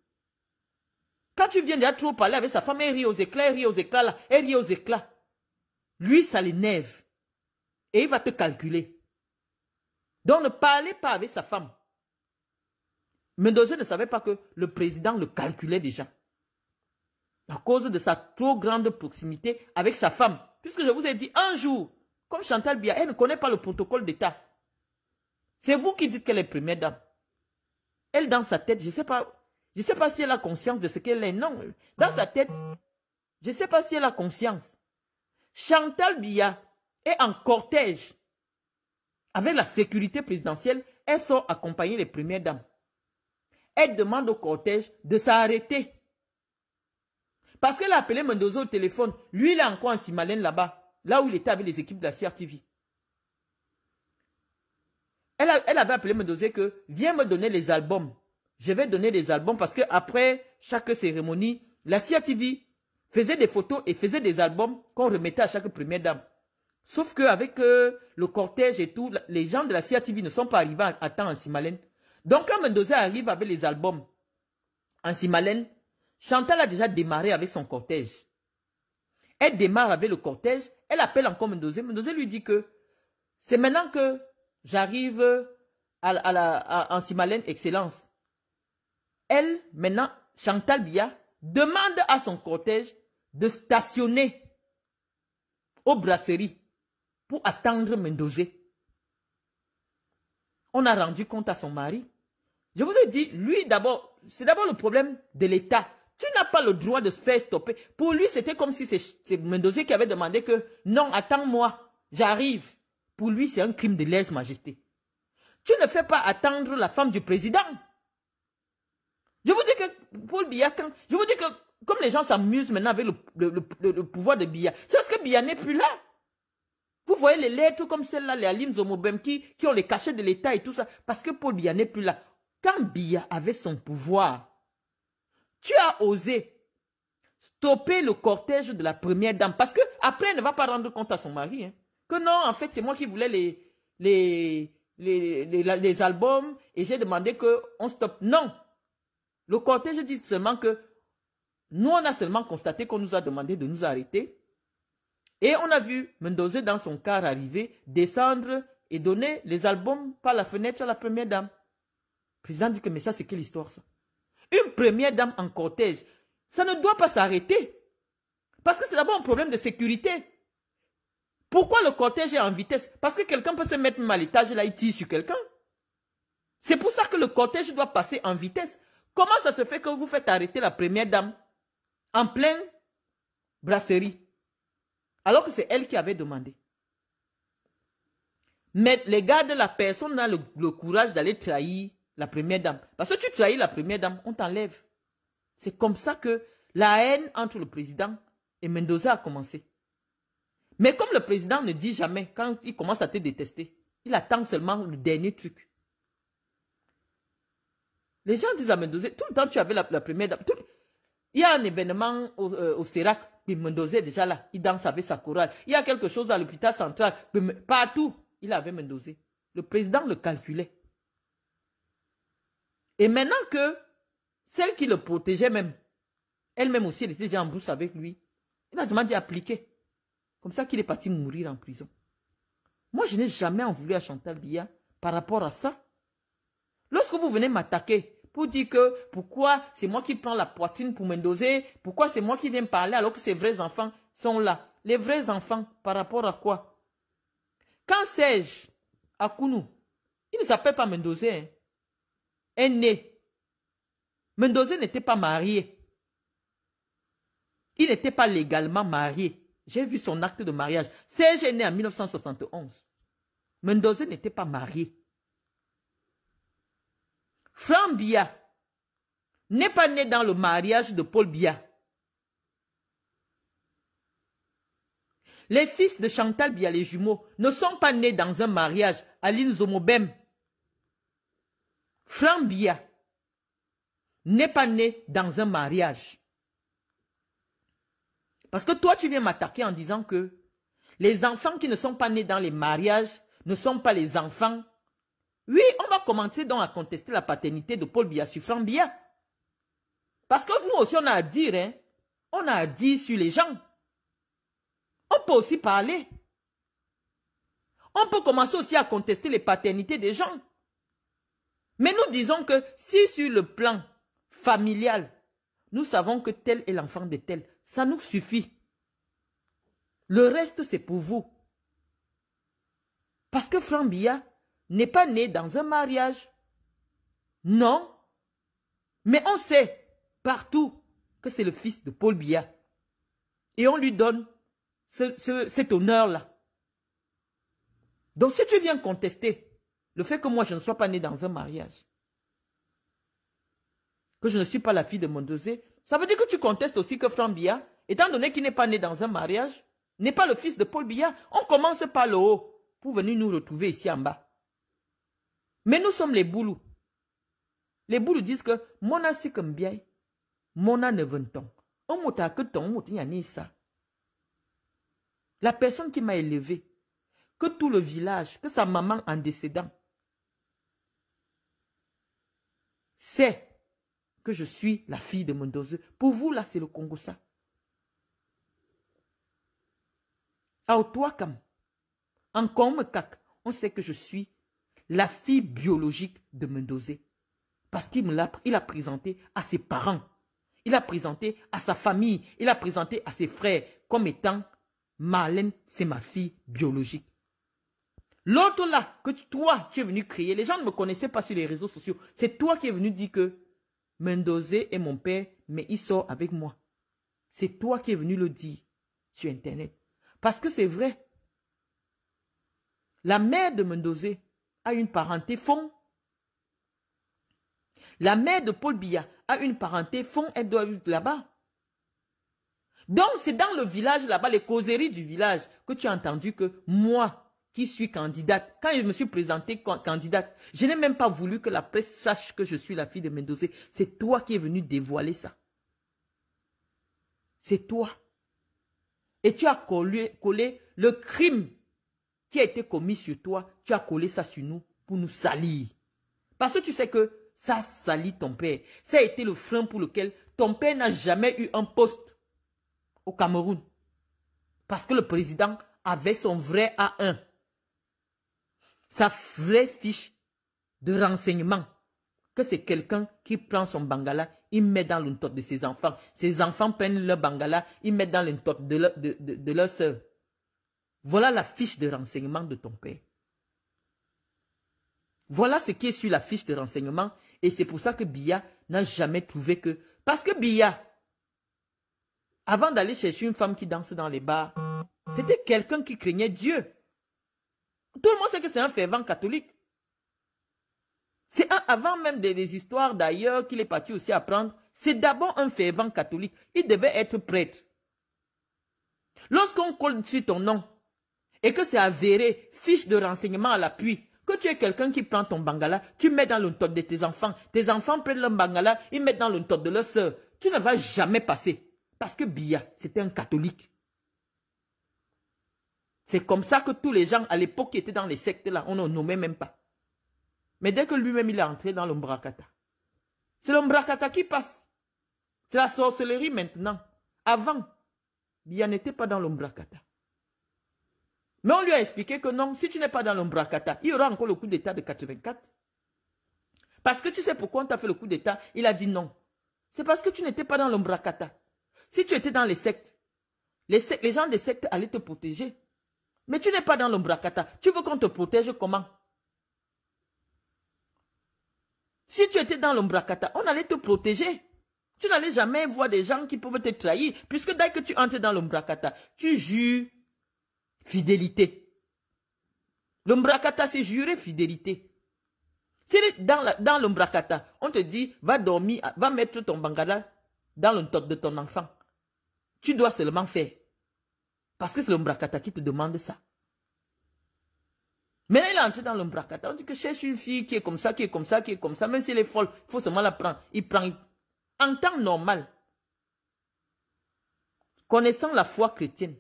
Quand tu viens déjà trop parler avec sa femme, elle rit aux éclats, là, elle rit aux éclats. Lui, ça l'énerve. Et il va te calculer. Donc ne parlez pas avec sa femme. Mendoza ne savait pas que le président le calculait déjà. À cause de sa trop grande proximité avec sa femme. Puisque je vous ai dit, un jour, comme Chantal Biya, elle ne connaît pas le protocole d'État. C'est vous qui dites qu'elle est première dame. Elle, dans sa tête, je ne sais pas si elle a conscience de ce qu'elle est. Non, dans sa tête, je ne sais pas si elle a conscience. Chantal Biya est en cortège avec la sécurité présidentielle. Elle sort accompagner les premières dames. Elle demande au cortège de s'arrêter. Parce qu'elle a appelé Mendoza au téléphone. Lui, il est encore en Simalène là-bas. Là où il était avec les équipes de la CRTV. Elle avait appelé Mendoza que viens me donner les albums. Je vais donner les albums parce qu'après chaque cérémonie, la CRTV faisait des photos et faisait des albums qu'on remettait à chaque première dame. Sauf qu'avec le cortège et tout, les gens de la CRTV ne sont pas arrivés à temps en Simalène. Donc quand Mendoza arrive avec les albums en Simalène, Chantal a déjà démarré avec son cortège. Elle démarre avec le cortège, elle appelle encore Mendoza. Mendoza lui dit que c'est maintenant que j'arrive en Simalène Excellence. Elle, maintenant, Chantal Biya, demande à son cortège de stationner aux brasseries pour attendre Mendoza. On a rendu compte à son mari. Je vous ai dit, lui d'abord, c'est d'abord le problème de l'État. Tu n'as pas le droit de se faire stopper. Pour lui, c'était comme si c'est Mendoza qui avait demandé que non, attends-moi, j'arrive. Pour lui, c'est un crime de lèse-majesté. Tu ne fais pas attendre la femme du président. Je vous dis que Paul Biya, je vous dis que comme les gens s'amusent maintenant avec le pouvoir de Biya, c'est parce que Biya n'est plus là. Vous voyez les lettres comme celle-là, les Alim Zomobem qui ont les cachets de l'État et tout ça, parce que Paul Biya n'est plus là. Quand Biya avait son pouvoir, tu as osé stopper le cortège de la première dame. Parce qu'après, elle ne va pas rendre compte à son mari. Hein, que non, en fait, c'est moi qui voulais les albums et j'ai demandé qu'on stoppe. Non. Le cortège dit seulement que nous, on a seulement constaté qu'on nous a demandé de nous arrêter. Et on a vu Mendoza dans son car arriver, descendre et donner les albums par la fenêtre à la première dame. Le président dit que mais ça, c'est quelle histoire ça? Une première dame en cortège, ça ne doit pas s'arrêter. Parce que c'est d'abord un problème de sécurité. Pourquoi le cortège est en vitesse? Parce que quelqu'un peut se mettre même à l'étage et là, il tire sur quelqu'un. C'est pour ça que le cortège doit passer en vitesse. Comment ça se fait que vous faites arrêter la première dame en pleine brasserie? Alors que c'est elle qui avait demandé. Mais les gars de la personne n'a le courage d'aller trahir la première dame. Parce que tu trahis la première dame, on t'enlève. C'est comme ça que la haine entre le président et Mendoza a commencé. Mais comme le président ne dit jamais, quand il commence à te détester, il attend seulement le dernier truc. Les gens disent à Mendoza, tout le temps tu avais la première dame. Il y a un événement au Sérac, puis Mendoza est déjà là, il danse avec sa chorale. Il y a quelque chose à l'hôpital central, partout, il avait Mendoza. Le président le calculait. Et maintenant que celle qui le protégeait même, elle-même aussi, elle était déjà en brousse avec lui, il a demandé d'appliquer. Comme ça qu'il est parti mourir en prison. Moi, je n'ai jamais en voulu à Chantal Biya par rapport à ça. Lorsque vous venez m'attaquer pour dire que pourquoi c'est moi qui prends la poitrine pour Mendoza, pourquoi c'est moi qui viens parler alors que ses vrais enfants sont là. Les vrais enfants, par rapport à quoi? Quand Serge Akounou, il ne s'appelle pas Mendoza, hein, est né. Mendoza n'était pas marié. Il n'était pas légalement marié. J'ai vu son acte de mariage. Serge est né en 1971. Mendoza n'était pas marié. Franck Biya n'est pas né dans le mariage de Paul Biya. Les fils de Chantal Biya, les jumeaux, ne sont pas nés dans un mariage. Aline Zomobem. Franck Biya n'est pas né dans un mariage. Parce que toi, tu viens m'attaquer en disant que les enfants qui ne sont pas nés dans les mariages ne sont pas les enfants. Oui, on va commencer donc à contester la paternité de Paul Biya sur Franck Biya. Parce que nous aussi, on a à dire, hein, on a à dire sur les gens. On peut aussi parler. On peut commencer aussi à contester les paternités des gens. Mais nous disons que si sur le plan familial, nous savons que tel est l'enfant de tel, ça nous suffit. Le reste, c'est pour vous. Parce que Franck Biya n'est pas né dans un mariage. Non. Mais on sait partout que c'est le fils de Paul Biya. Et on lui donne cet honneur-là. Donc si tu viens contester le fait que moi je ne sois pas né dans un mariage, que je ne suis pas la fille de Mondosé, ça veut dire que tu contestes aussi que Franck Biya, étant donné qu'il n'est pas né dans un mariage, n'est pas le fils de Paul Biya. On commence par le haut pour venir nous retrouver ici en bas. Mais nous sommes les boulous. Les boulous disent que Mona si comme bien, Mona ne veut ton. On m'a que ton, on m'a ça. La personne qui m'a élevé, que tout le village, que sa maman en décédant, sait que je suis la fille de Mondosé. Pour vous, là, c'est le Congo, ça. À Otoakam, en Komekak, on sait que je suis la fille biologique de Mondosé. Parce qu'il a présenté à ses parents, il a présenté à sa famille, il a présenté à ses frères comme étant Marlène, c'est ma fille biologique. L'autre là, que toi, tu es venu créer, les gens ne me connaissaient pas sur les réseaux sociaux. C'est toi qui es venu dire que Mondosé est mon père, mais il sort avec moi. C'est toi qui es venu le dire sur Internet. Parce que c'est vrai. La mère de Mondosé a une parenté fond. La mère de Paul Biya a une parenté fond, elle doit être là-bas. Donc c'est dans le village là-bas, les causeries du village, que tu as entendu que moi, qui suis candidate, quand je me suis présentée candidate, je n'ai même pas voulu que la presse sache que je suis la fille de Mondosé. C'est toi qui es venu dévoiler ça. C'est toi. Et tu as collé le crime qui a été commis sur toi, tu as collé ça sur nous pour nous salir. Parce que tu sais que ça salit ton père. Ça a été le frein pour lequel ton père n'a jamais eu un poste au Cameroun. Parce que le président avait son vrai A1. Sa vraie fiche de renseignement. Que c'est quelqu'un qui prend son bangala, il met dans le tot de ses enfants. Ses enfants prennent leur bangala, ils mettent dans le tot de leur soeur. Voilà la fiche de renseignement de ton père. Voilà ce qui est sur la fiche de renseignement. Et c'est pour ça que Biya n'a jamais trouvé que... Parce que Biya, avant d'aller chercher une femme qui danse dans les bars, c'était quelqu'un qui craignait Dieu. Tout le monde sait que c'est un fervent catholique. C'est avant même des histoires d'ailleurs qu'il est parti aussi apprendre. C'est d'abord un fervent catholique. Il devait être prêtre. Lorsqu'on colle sur ton nom et que c'est avéré, fiche de renseignement à l'appui, que tu es quelqu'un qui prend ton bangala, tu mets dans le tot de tes enfants prennent leur bangala, ils mettent dans le tot de leur soeur, tu ne vas jamais passer. Parce que Biya, c'était un catholique. C'est comme ça que tous les gens à l'époque qui étaient dans les sectes là, on ne nommait même pas. Mais dès que lui-même il est entré dans l'Ombrakata, c'est l'Ombrakata qui passe. C'est la sorcellerie maintenant. Avant, Biya n'était pas dans l'Ombrakata. Mais on lui a expliqué que non, si tu n'es pas dans l'Ombrakata, il y aura encore le coup d'État de 84. Parce que tu sais pourquoi on t'a fait le coup d'État, il a dit non. C'est parce que tu n'étais pas dans l'Ombrakata. Si tu étais dans les sectes, les gens des sectes allaient te protéger. Mais tu n'es pas dans l'Ombrakata. Tu veux qu'on te protège comment? Si tu étais dans l'Ombrakata, on allait te protéger. Tu n'allais jamais voir des gens qui peuvent te trahir. Puisque dès que tu entres dans l'Ombrakata, tu jures fidélité. L'Ombrakata, c'est jurer fidélité. Si dans l'Ombrakata, on te dit, va dormir, va mettre ton bangala dans le tot de ton enfant. Tu dois seulement faire. Parce que c'est l'Ombrakata qui te demande ça. Maintenant, il est entré dans l'Ombrakata. On dit que cherche une fille qui est comme ça, qui est comme ça, qui est comme ça. Même si elle est folle, il faut seulement la prendre. Il prend. En temps normal, connaissant la foi chrétienne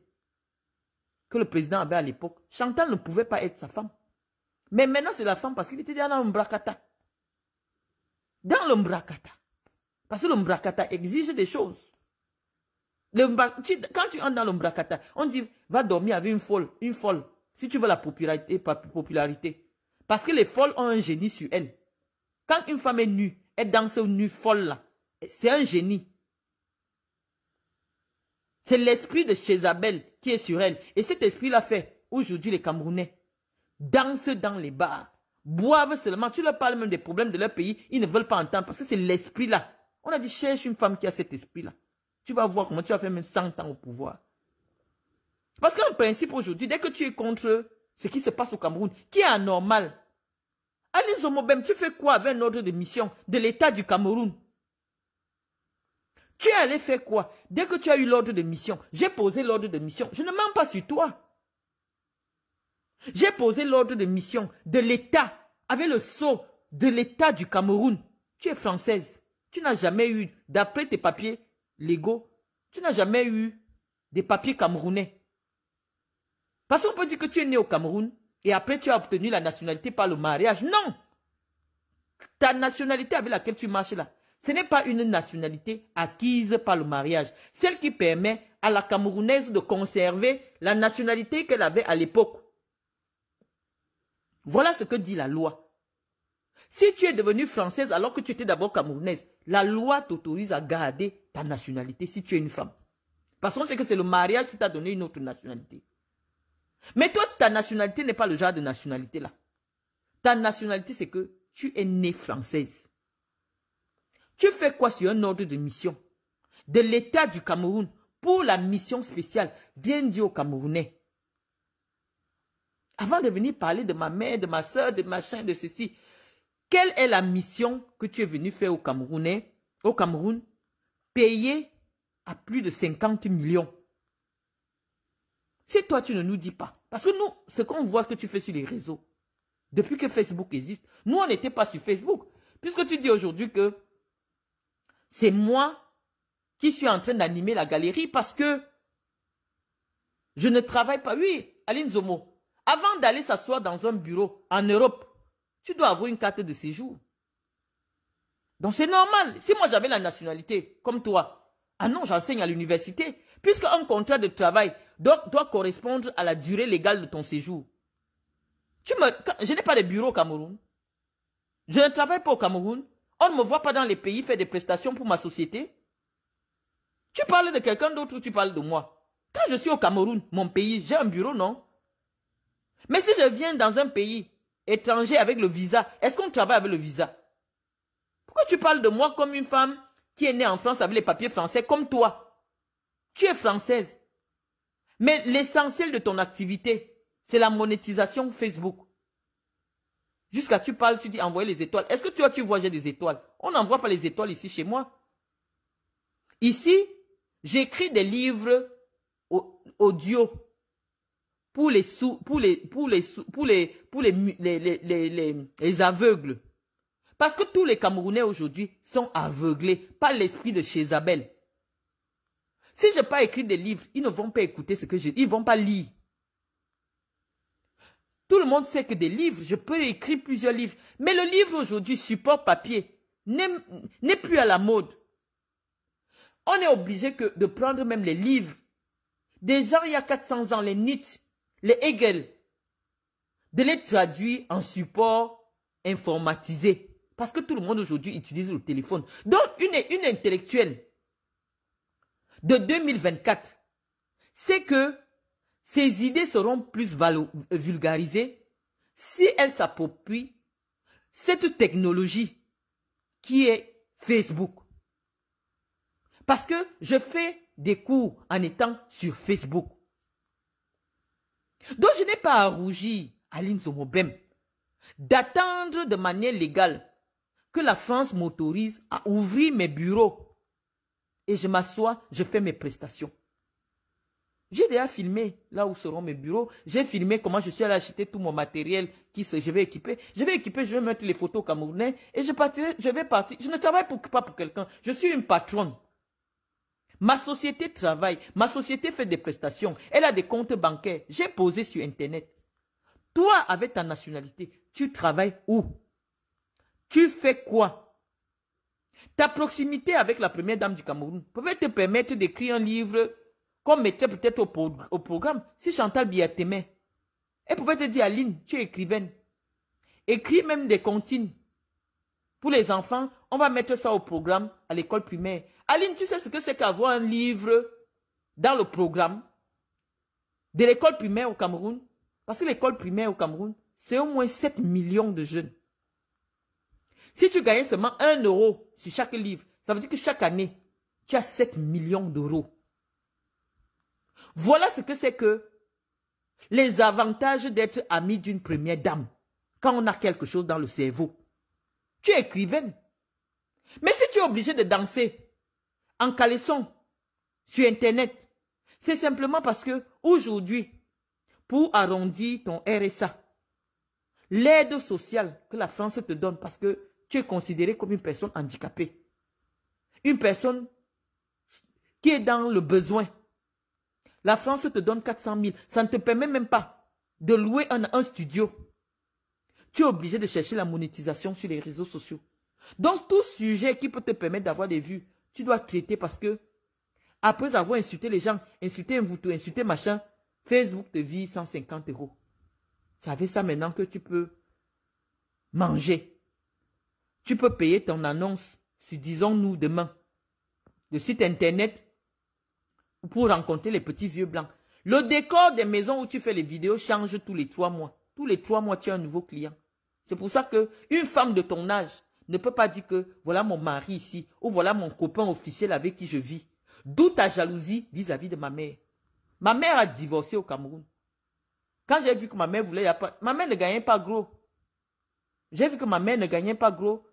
que le président avait à l'époque, Chantal ne pouvait pas être sa femme. Mais maintenant, c'est la femme parce qu'il était dans l'Ombrakata. Dans l'Ombrakata. Parce que l'Ombrakata exige des choses. Quand tu entres dans l'Ombrakata, on dit, va dormir avec une folle, si tu veux la popularité. Parce que les folles ont un génie sur elles. Quand une femme est nue, elle danse nue folle là. C'est un génie. C'est l'esprit de Jézabel qui est sur elle. Et cet esprit-là fait, aujourd'hui, les Camerounais dansent dans les bars, boivent seulement. Tu leur parles même des problèmes de leur pays, ils ne veulent pas entendre parce que c'est l'esprit-là. On a dit, cherche une femme qui a cet esprit-là. Tu vas voir comment tu vas faire même 100 ans au pouvoir. Parce qu'en principe, aujourd'hui, dès que tu es contre ce qui se passe au Cameroun, qui est anormal, Aline Zomobem, tu fais quoi avec un ordre de mission de l'État du Cameroun? Tu es allé faire quoi? Dès que tu as eu l'ordre de mission, j'ai posé l'ordre de mission. Je ne mens pas sur toi. J'ai posé l'ordre de mission de l'État avec le sceau de l'État du Cameroun. Tu es française. Tu n'as jamais eu, d'après tes papiers légaux, tu n'as jamais eu des papiers camerounais. Parce qu'on peut dire que tu es né au Cameroun et après tu as obtenu la nationalité par le mariage. Non! Ta nationalité avec laquelle tu marches là, ce n'est pas une nationalité acquise par le mariage. Celle qui permet à la Camerounaise de conserver la nationalité qu'elle avait à l'époque. Voilà ce que dit la loi. Si tu es devenue française alors que tu étais d'abord camerounaise, la loi t'autorise à garder ta nationalité si tu es une femme. Parce qu'on sait que c'est le mariage qui t'a donné une autre nationalité. Mais toi, ta nationalité n'est pas le genre de nationalité là. Ta nationalité, c'est que tu es née française. Tu fais quoi sur un ordre de mission de l'État du Cameroun pour la mission spéciale? Viens dire aux Camerounais. Avant de venir parler de ma mère, de ma soeur, de machin, de ceci, quelle est la mission que tu es venu faire au Camerounais, au Cameroun, payée à plus de 50 millions? Si toi, tu ne nous dis pas, parce que nous, ce qu'on voit que tu fais sur les réseaux, depuis que Facebook existe, nous, on n'était pas sur Facebook. Puisque tu dis aujourd'hui que c'est moi qui suis en train d'animer la galerie parce que je ne travaille pas. Oui, Aline Zomo, avant d'aller s'asseoir dans un bureau en Europe, tu dois avoir une carte de séjour. Donc c'est normal. Si moi j'avais la nationalité comme toi, ah non, j'enseigne à l'université. Puisque un contrat de travail doit correspondre à la durée légale de ton séjour. Je n'ai pas de bureau au Cameroun. Je ne travaille pas au Cameroun. On ne me voit pas dans les pays faire des prestations pour ma société. Tu parles de quelqu'un d'autre ou tu parles de moi? Quand je suis au Cameroun, mon pays, j'ai un bureau, non? Mais si je viens dans un pays étranger avec le visa, est-ce qu'on travaille avec le visa? Pourquoi tu parles de moi comme une femme qui est née en France avec les papiers français comme toi? Tu es française. Mais l'essentiel de ton activité, c'est la monétisation Facebook. Jusqu'à tu parles, tu dis envoyer les étoiles. Est-ce que tu vois j'ai des étoiles? On n'envoie pas les étoiles ici chez moi. Ici, j'écris des livres audio pour les aveugles. Parce que tous les Camerounais aujourd'hui sont aveuglés par l'esprit de Jézabel. Si je n'ai pas écrit des livres, ils ne vont pas écouter ce que je dis. Ils ne vont pas lire. Tout le monde sait que des livres, je peux écrire plusieurs livres. Mais le livre aujourd'hui, support papier, n'est plus à la mode. On est obligé de prendre même les livres. Des gens, il y a 400 ans, les Nietzsche, les Hegel, de les traduire en support informatisé. Parce que tout le monde aujourd'hui utilise le téléphone. Donc, une intellectuelle de 2024, c'est que ses idées seront plus vulgarisées si elle s'approprie cette technologie qui est Facebook. Parce que je fais des cours en étant sur Facebook. Donc je n'ai pas à rougir, Aline Zomobem, d'attendre de manière légale que la France m'autorise à ouvrir mes bureaux. Et je m'assois, je fais mes prestations. J'ai déjà filmé là où seront mes bureaux. J'ai filmé comment je suis allé acheter tout mon matériel je vais équiper. Je vais mettre les photos camerounais et je vais partir. Je ne travaille pas pour quelqu'un. Je suis une patronne. Ma société travaille. Ma société fait des prestations. Elle a des comptes bancaires. J'ai posé sur Internet. Toi, avec ta nationalité, tu travailles où? Tu fais quoi? Ta proximité avec la première dame du Cameroun pouvait te permettre d'écrire un livre qu'on mettrait peut-être au programme. Si Chantal Biya t'aimait, elle pouvait te dire, Aline, tu es écrivaine. Écris même des comptines. Pour les enfants, on va mettre ça au programme à l'école primaire. Aline, tu sais ce que c'est qu'avoir un livre dans le programme de l'école primaire au Cameroun? Parce que l'école primaire au Cameroun, c'est au moins 7 millions de jeunes. Si tu gagnais seulement 1 euro sur chaque livre, ça veut dire que chaque année, tu as 7 millions d'euros. Voilà ce que c'est que les avantages d'être ami d'une première dame. Quand on a quelque chose dans le cerveau. Tu es écrivaine. Mais si tu es obligé de danser en caleçon sur Internet, c'est simplement parce que aujourd'hui, pour arrondir ton RSA, l'aide sociale que la France te donne parce que tu es considéré comme une personne handicapée, une personne qui est dans le besoin. La France te donne 400 000. Ça ne te permet même pas de louer un studio. Tu es obligé de chercher la monétisation sur les réseaux sociaux. Donc, tout sujet qui peut te permettre d'avoir des vues, tu dois traiter parce que, après avoir insulté les gens, insulté un voutou, insulté machin, Facebook te vit 150 euros. C'est avec ça maintenant que tu peux manger. Tu peux payer ton annonce sur, disons-nous, demain, le site internet pour rencontrer les petits vieux blancs. Le décor des maisons où tu fais les vidéos change tous les 3 mois. Tous les 3 mois, tu as un nouveau client. C'est pour ça qu'une femme de ton âge ne peut pas dire que voilà mon mari ici ou voilà mon copain officiel avec qui je vis. D'où ta jalousie vis-à-vis de ma mère. Ma mère a divorcé au Cameroun. Quand j'ai vu que ma mère voulait... Ma mère ne gagnait pas gros. J'ai vu que ma mère ne gagnait pas gros.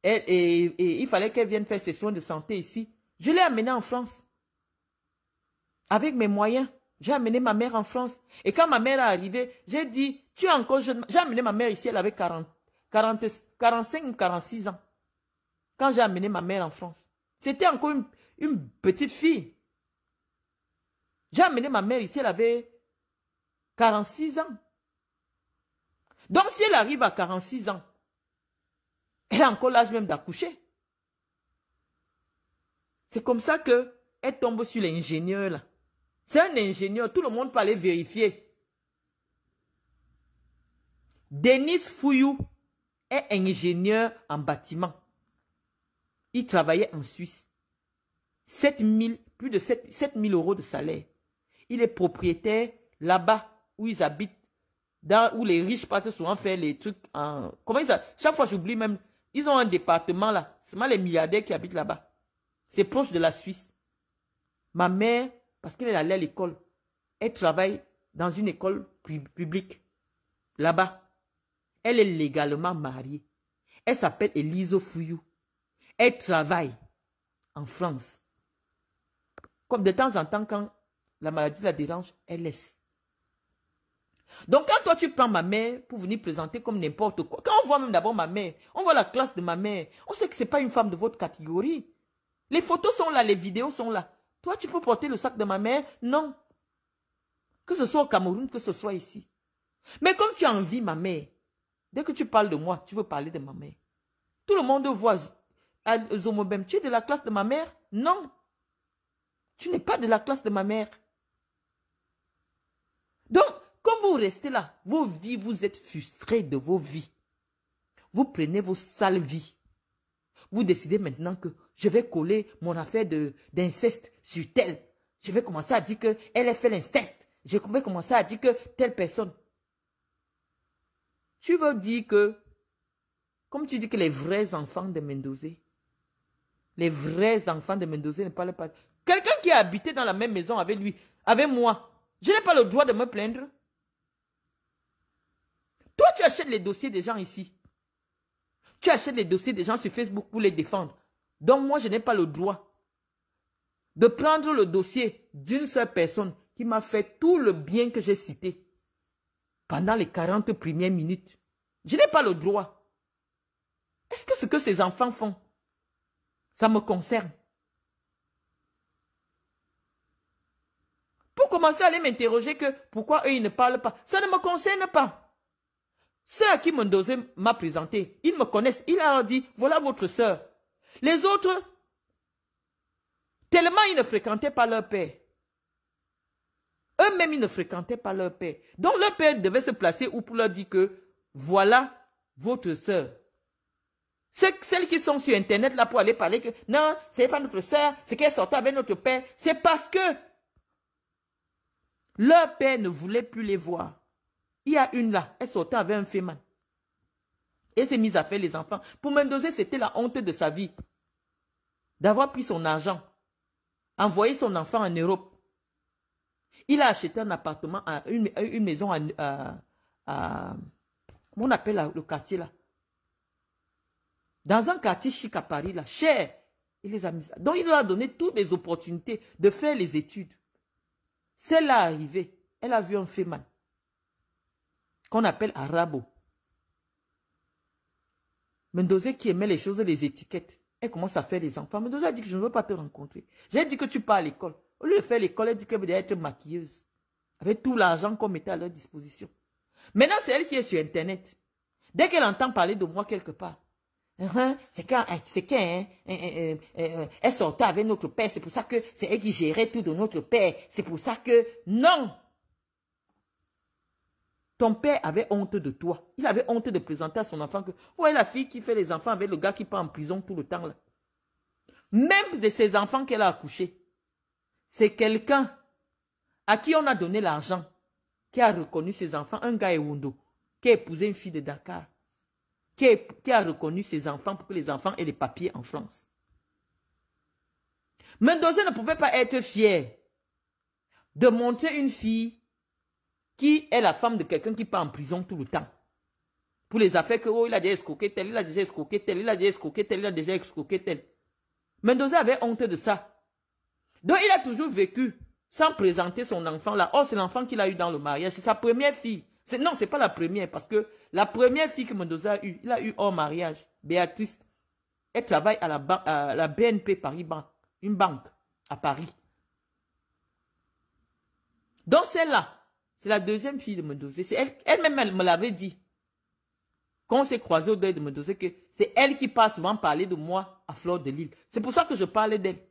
Et il fallait qu'elle vienne faire ses soins de santé ici. Je l'ai amenée en France. Avec mes moyens. J'ai amené ma mère en France. Et quand ma mère est arrivée, j'ai dit, tu es encore jeune. J'ai amené ma mère ici, elle avait 45 ou 46 ans. Quand j'ai amené ma mère en France. C'était encore une petite fille. J'ai amené ma mère ici, elle avait 46 ans. Donc si elle arrive à 46 ans, elle a encore l'âge même d'accoucher. C'est comme ça qu'elle tombe sur l'ingénieur là. C'est un ingénieur, tout le monde peut aller vérifier. Denis Fouyou est ingénieur en bâtiment. Il travaillait en Suisse. Plus de 7 000 euros de salaire. Il est propriétaire là-bas où ils habitent, où les riches partent souvent faire les trucs en... Comment ils s'appellent? Chaque fois j'oublie même. Ils ont un département là. C'est les milliardaires qui habitent là-bas. C'est proche de la Suisse. Ma mère... Parce qu'elle est allée à l'école. Elle travaille dans une école publique. Là-bas. Elle est légalement mariée. Elle s'appelle Elise Fouyou. Elle travaille en France. Comme de temps en temps, quand la maladie la dérange, elle laisse. Donc quand toi tu prends ma mère pour venir présenter comme n'importe quoi, quand on voit même d'abord ma mère, on voit la classe de ma mère, on sait que ce n'est pas une femme de votre catégorie. Les photos sont là, les vidéos sont là. Toi, tu peux porter le sac de ma mère? Non. Que ce soit au Cameroun, que ce soit ici. Mais comme tu envies ma mère, dès que tu parles de moi, tu veux parler de ma mère. Tout le monde voit Zomobem. Tu es de la classe de ma mère? Non. Tu n'es pas de la classe de ma mère. Donc, quand vous restez là, vos vies, vous êtes frustrés de vos vies. Vous prenez vos sales vies. Vous décidez maintenant que je vais coller mon affaire d'inceste sur telle. Je vais commencer à dire qu'elle a fait l'inceste. Je vais commencer à dire que telle personne. Tu veux dire que, comme tu dis que les vrais enfants de Mendozé, les vrais enfants de Mendozé ne parlent pas. Quelqu'un qui a habité dans la même maison avec lui, avec moi, je n'ai pas le droit de me plaindre. Toi, tu achètes les dossiers des gens ici. Tu achètes les dossiers des gens sur Facebook pour les défendre. Donc moi, je n'ai pas le droit de prendre le dossier d'une seule personne qui m'a fait tout le bien que j'ai cité pendant les 40 premières minutes. Je n'ai pas le droit. Est-ce que ce que ces enfants font, ça me concerne? Pour commencer à aller m'interroger que pourquoi eux, ils ne parlent pas, ça ne me concerne pas. Ceux à qui Mendozé m'a présenté, ils me connaissent. Il leur a dit, voilà votre sœur. Les autres, tellement ils ne fréquentaient pas leur père. Eux-mêmes, ils ne fréquentaient pas leur père. Donc leur père devait se placer où pour leur dire que, voilà votre sœur. Celles qui sont sur Internet là pour aller parler que non, ce n'est pas notre sœur, c'est qu'elle sortait avec notre père. C'est parce que leur père ne voulait plus les voir. Il y a une là, elle sortait avec un féman. Et s'est mise à faire les enfants. Pour Mendoza, c'était la honte de sa vie. D'avoir pris son argent, envoyé son enfant en Europe. Il a acheté un appartement, une maison comment on appelle le quartier là? Dans un quartier chic à Paris, là, cher. Il les a mis. Donc, il leur a donné toutes les opportunités de faire les études. Celle-là est arrivée. Elle a vu un féman qu'on appelle Arabo. Mendoza qui aimait les choses et les étiquettes. Elle commence à faire les enfants. Mendoza a dit que je ne veux pas te rencontrer. J'ai dit que tu pars à l'école. Au lieu de faire l'école, elle dit qu'elle veut être maquilleuse. Avec tout l'argent qu'on mettait à leur disposition. Maintenant, c'est elle qui est sur Internet. Dès qu'elle entend parler de moi quelque part, c'est qu'elle sortait avec notre père. C'est pour ça que c'est elle qui gérait tout de notre père. C'est pour ça que... Non! Ton père avait honte de toi. Il avait honte de présenter à son enfant que... Vous voyez la fille qui fait les enfants avec le gars qui part en prison tout le temps là. Même de ses enfants qu'elle a accouchés. C'est quelqu'un à qui on a donné l'argent, qui a reconnu ses enfants, un gars Ewundo, qui a épousé une fille de Dakar, qui a reconnu ses enfants pour que les enfants aient les papiers en France. Mendoza ne pouvait pas être fier de montrer une fille qui est la femme de quelqu'un qui part en prison tout le temps. Pour les affaires que, oh, il a déjà escroqué tel, il a déjà escroqué tel, il a déjà escroqué tel, il a déjà escroqué tel. Mendoza avait honte de ça. Donc, il a toujours vécu sans présenter son enfant là. Oh, c'est l'enfant qu'il a eu dans le mariage. C'est sa première fille. Non, ce n'est pas la première. Parce que la première fille que Mendoza a eue, il a eu hors mariage. Béatrice. Elle travaille à la BNP Paris-Banque. Une banque à Paris. Donc, celle-là, c'est la deuxième fille de Mendoza. Elle-même, elle me l'avait dit. Quand on s'est croisé au deuil de Mendoza, que c'est elle qui passe souvent parler de moi à Fleur de Lille. C'est pour ça que je parlais d'elle.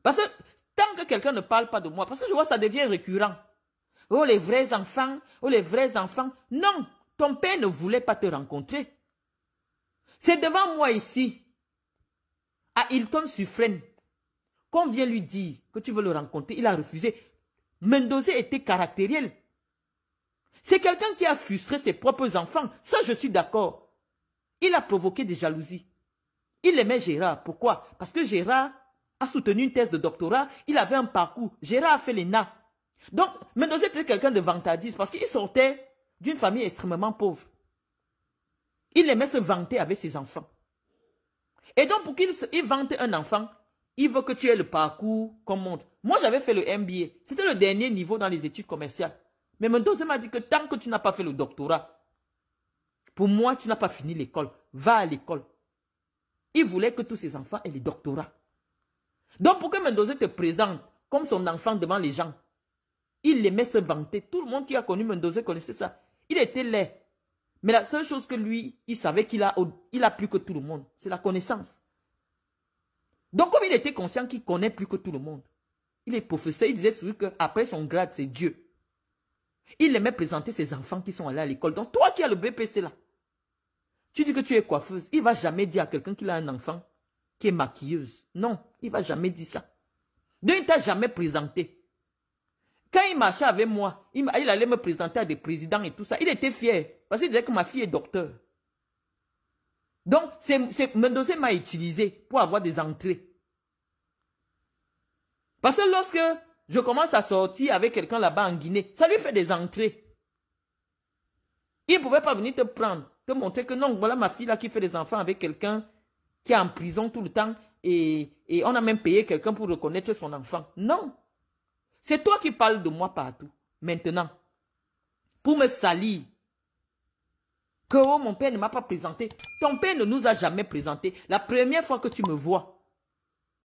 Parce que tant que quelqu'un ne parle pas de moi, parce que je vois ça devient récurrent. Oh, les vrais enfants, oh, les vrais enfants. Non, ton père ne voulait pas te rencontrer. C'est devant moi ici, à Hilton-sur-Fresne, qu'on vient lui dire que tu veux le rencontrer. Il a refusé. Mendoza était caractériel. C'est quelqu'un qui a frustré ses propres enfants. Ça, je suis d'accord. Il a provoqué des jalousies. Il aimait Gérard. Pourquoi? Parce que Gérard a soutenu une thèse de doctorat. Il avait un parcours. Gérard a fait l'ENA. Donc, Mendoza était quelqu'un de vantardiste parce qu'il sortait d'une famille extrêmement pauvre. Il aimait se vanter avec ses enfants. Et donc, pour qu'il vante un enfant, il veut que tu aies le parcours qu'on montre. Moi, j'avais fait le MBA. C'était le dernier niveau dans les études commerciales. Mais Mendoza m'a dit que tant que tu n'as pas fait le doctorat, pour moi, tu n'as pas fini l'école. Va à l'école. Il voulait que tous ses enfants aient les doctorats. Donc, pour que Mendoza te présente comme son enfant devant les gens, il aimait se vanter. Tout le monde qui a connu Mendoza connaissait ça. Il était laid. Mais la seule chose que lui, il savait qu'il a plus que tout le monde, c'est la connaissance. Donc, comme il était conscient qu'il connaît plus que tout le monde, il est professeur, il disait souvent qu'après son grade, c'est Dieu. Il aimait présenter ses enfants qui sont allés à l'école. Donc, toi qui as le BPC là, tu dis que tu es coiffeuse. Il ne va jamais dire à quelqu'un qu'il a un enfant qui est maquilleuse. Non, il ne va jamais dire ça. Donc, il ne t'a jamais présenté. Quand il marchait avec moi, il allait me présenter à des présidents et tout ça. Il était fier parce qu'il disait que ma fille est docteur. Donc, Mendoza m'a utilisé pour avoir des entrées. Parce que lorsque je commence à sortir avec quelqu'un là-bas en Guinée, ça lui fait des entrées. Il ne pouvait pas venir te prendre, te montrer que non, voilà ma fille là qui fait des enfants avec quelqu'un qui est en prison tout le temps et on a même payé quelqu'un pour reconnaître son enfant. Non. C'est toi qui parles de moi partout. Maintenant, pour me salir, que oh, mon père ne m'a pas présenté. Ton père ne nous a jamais présenté. La première fois que tu me vois,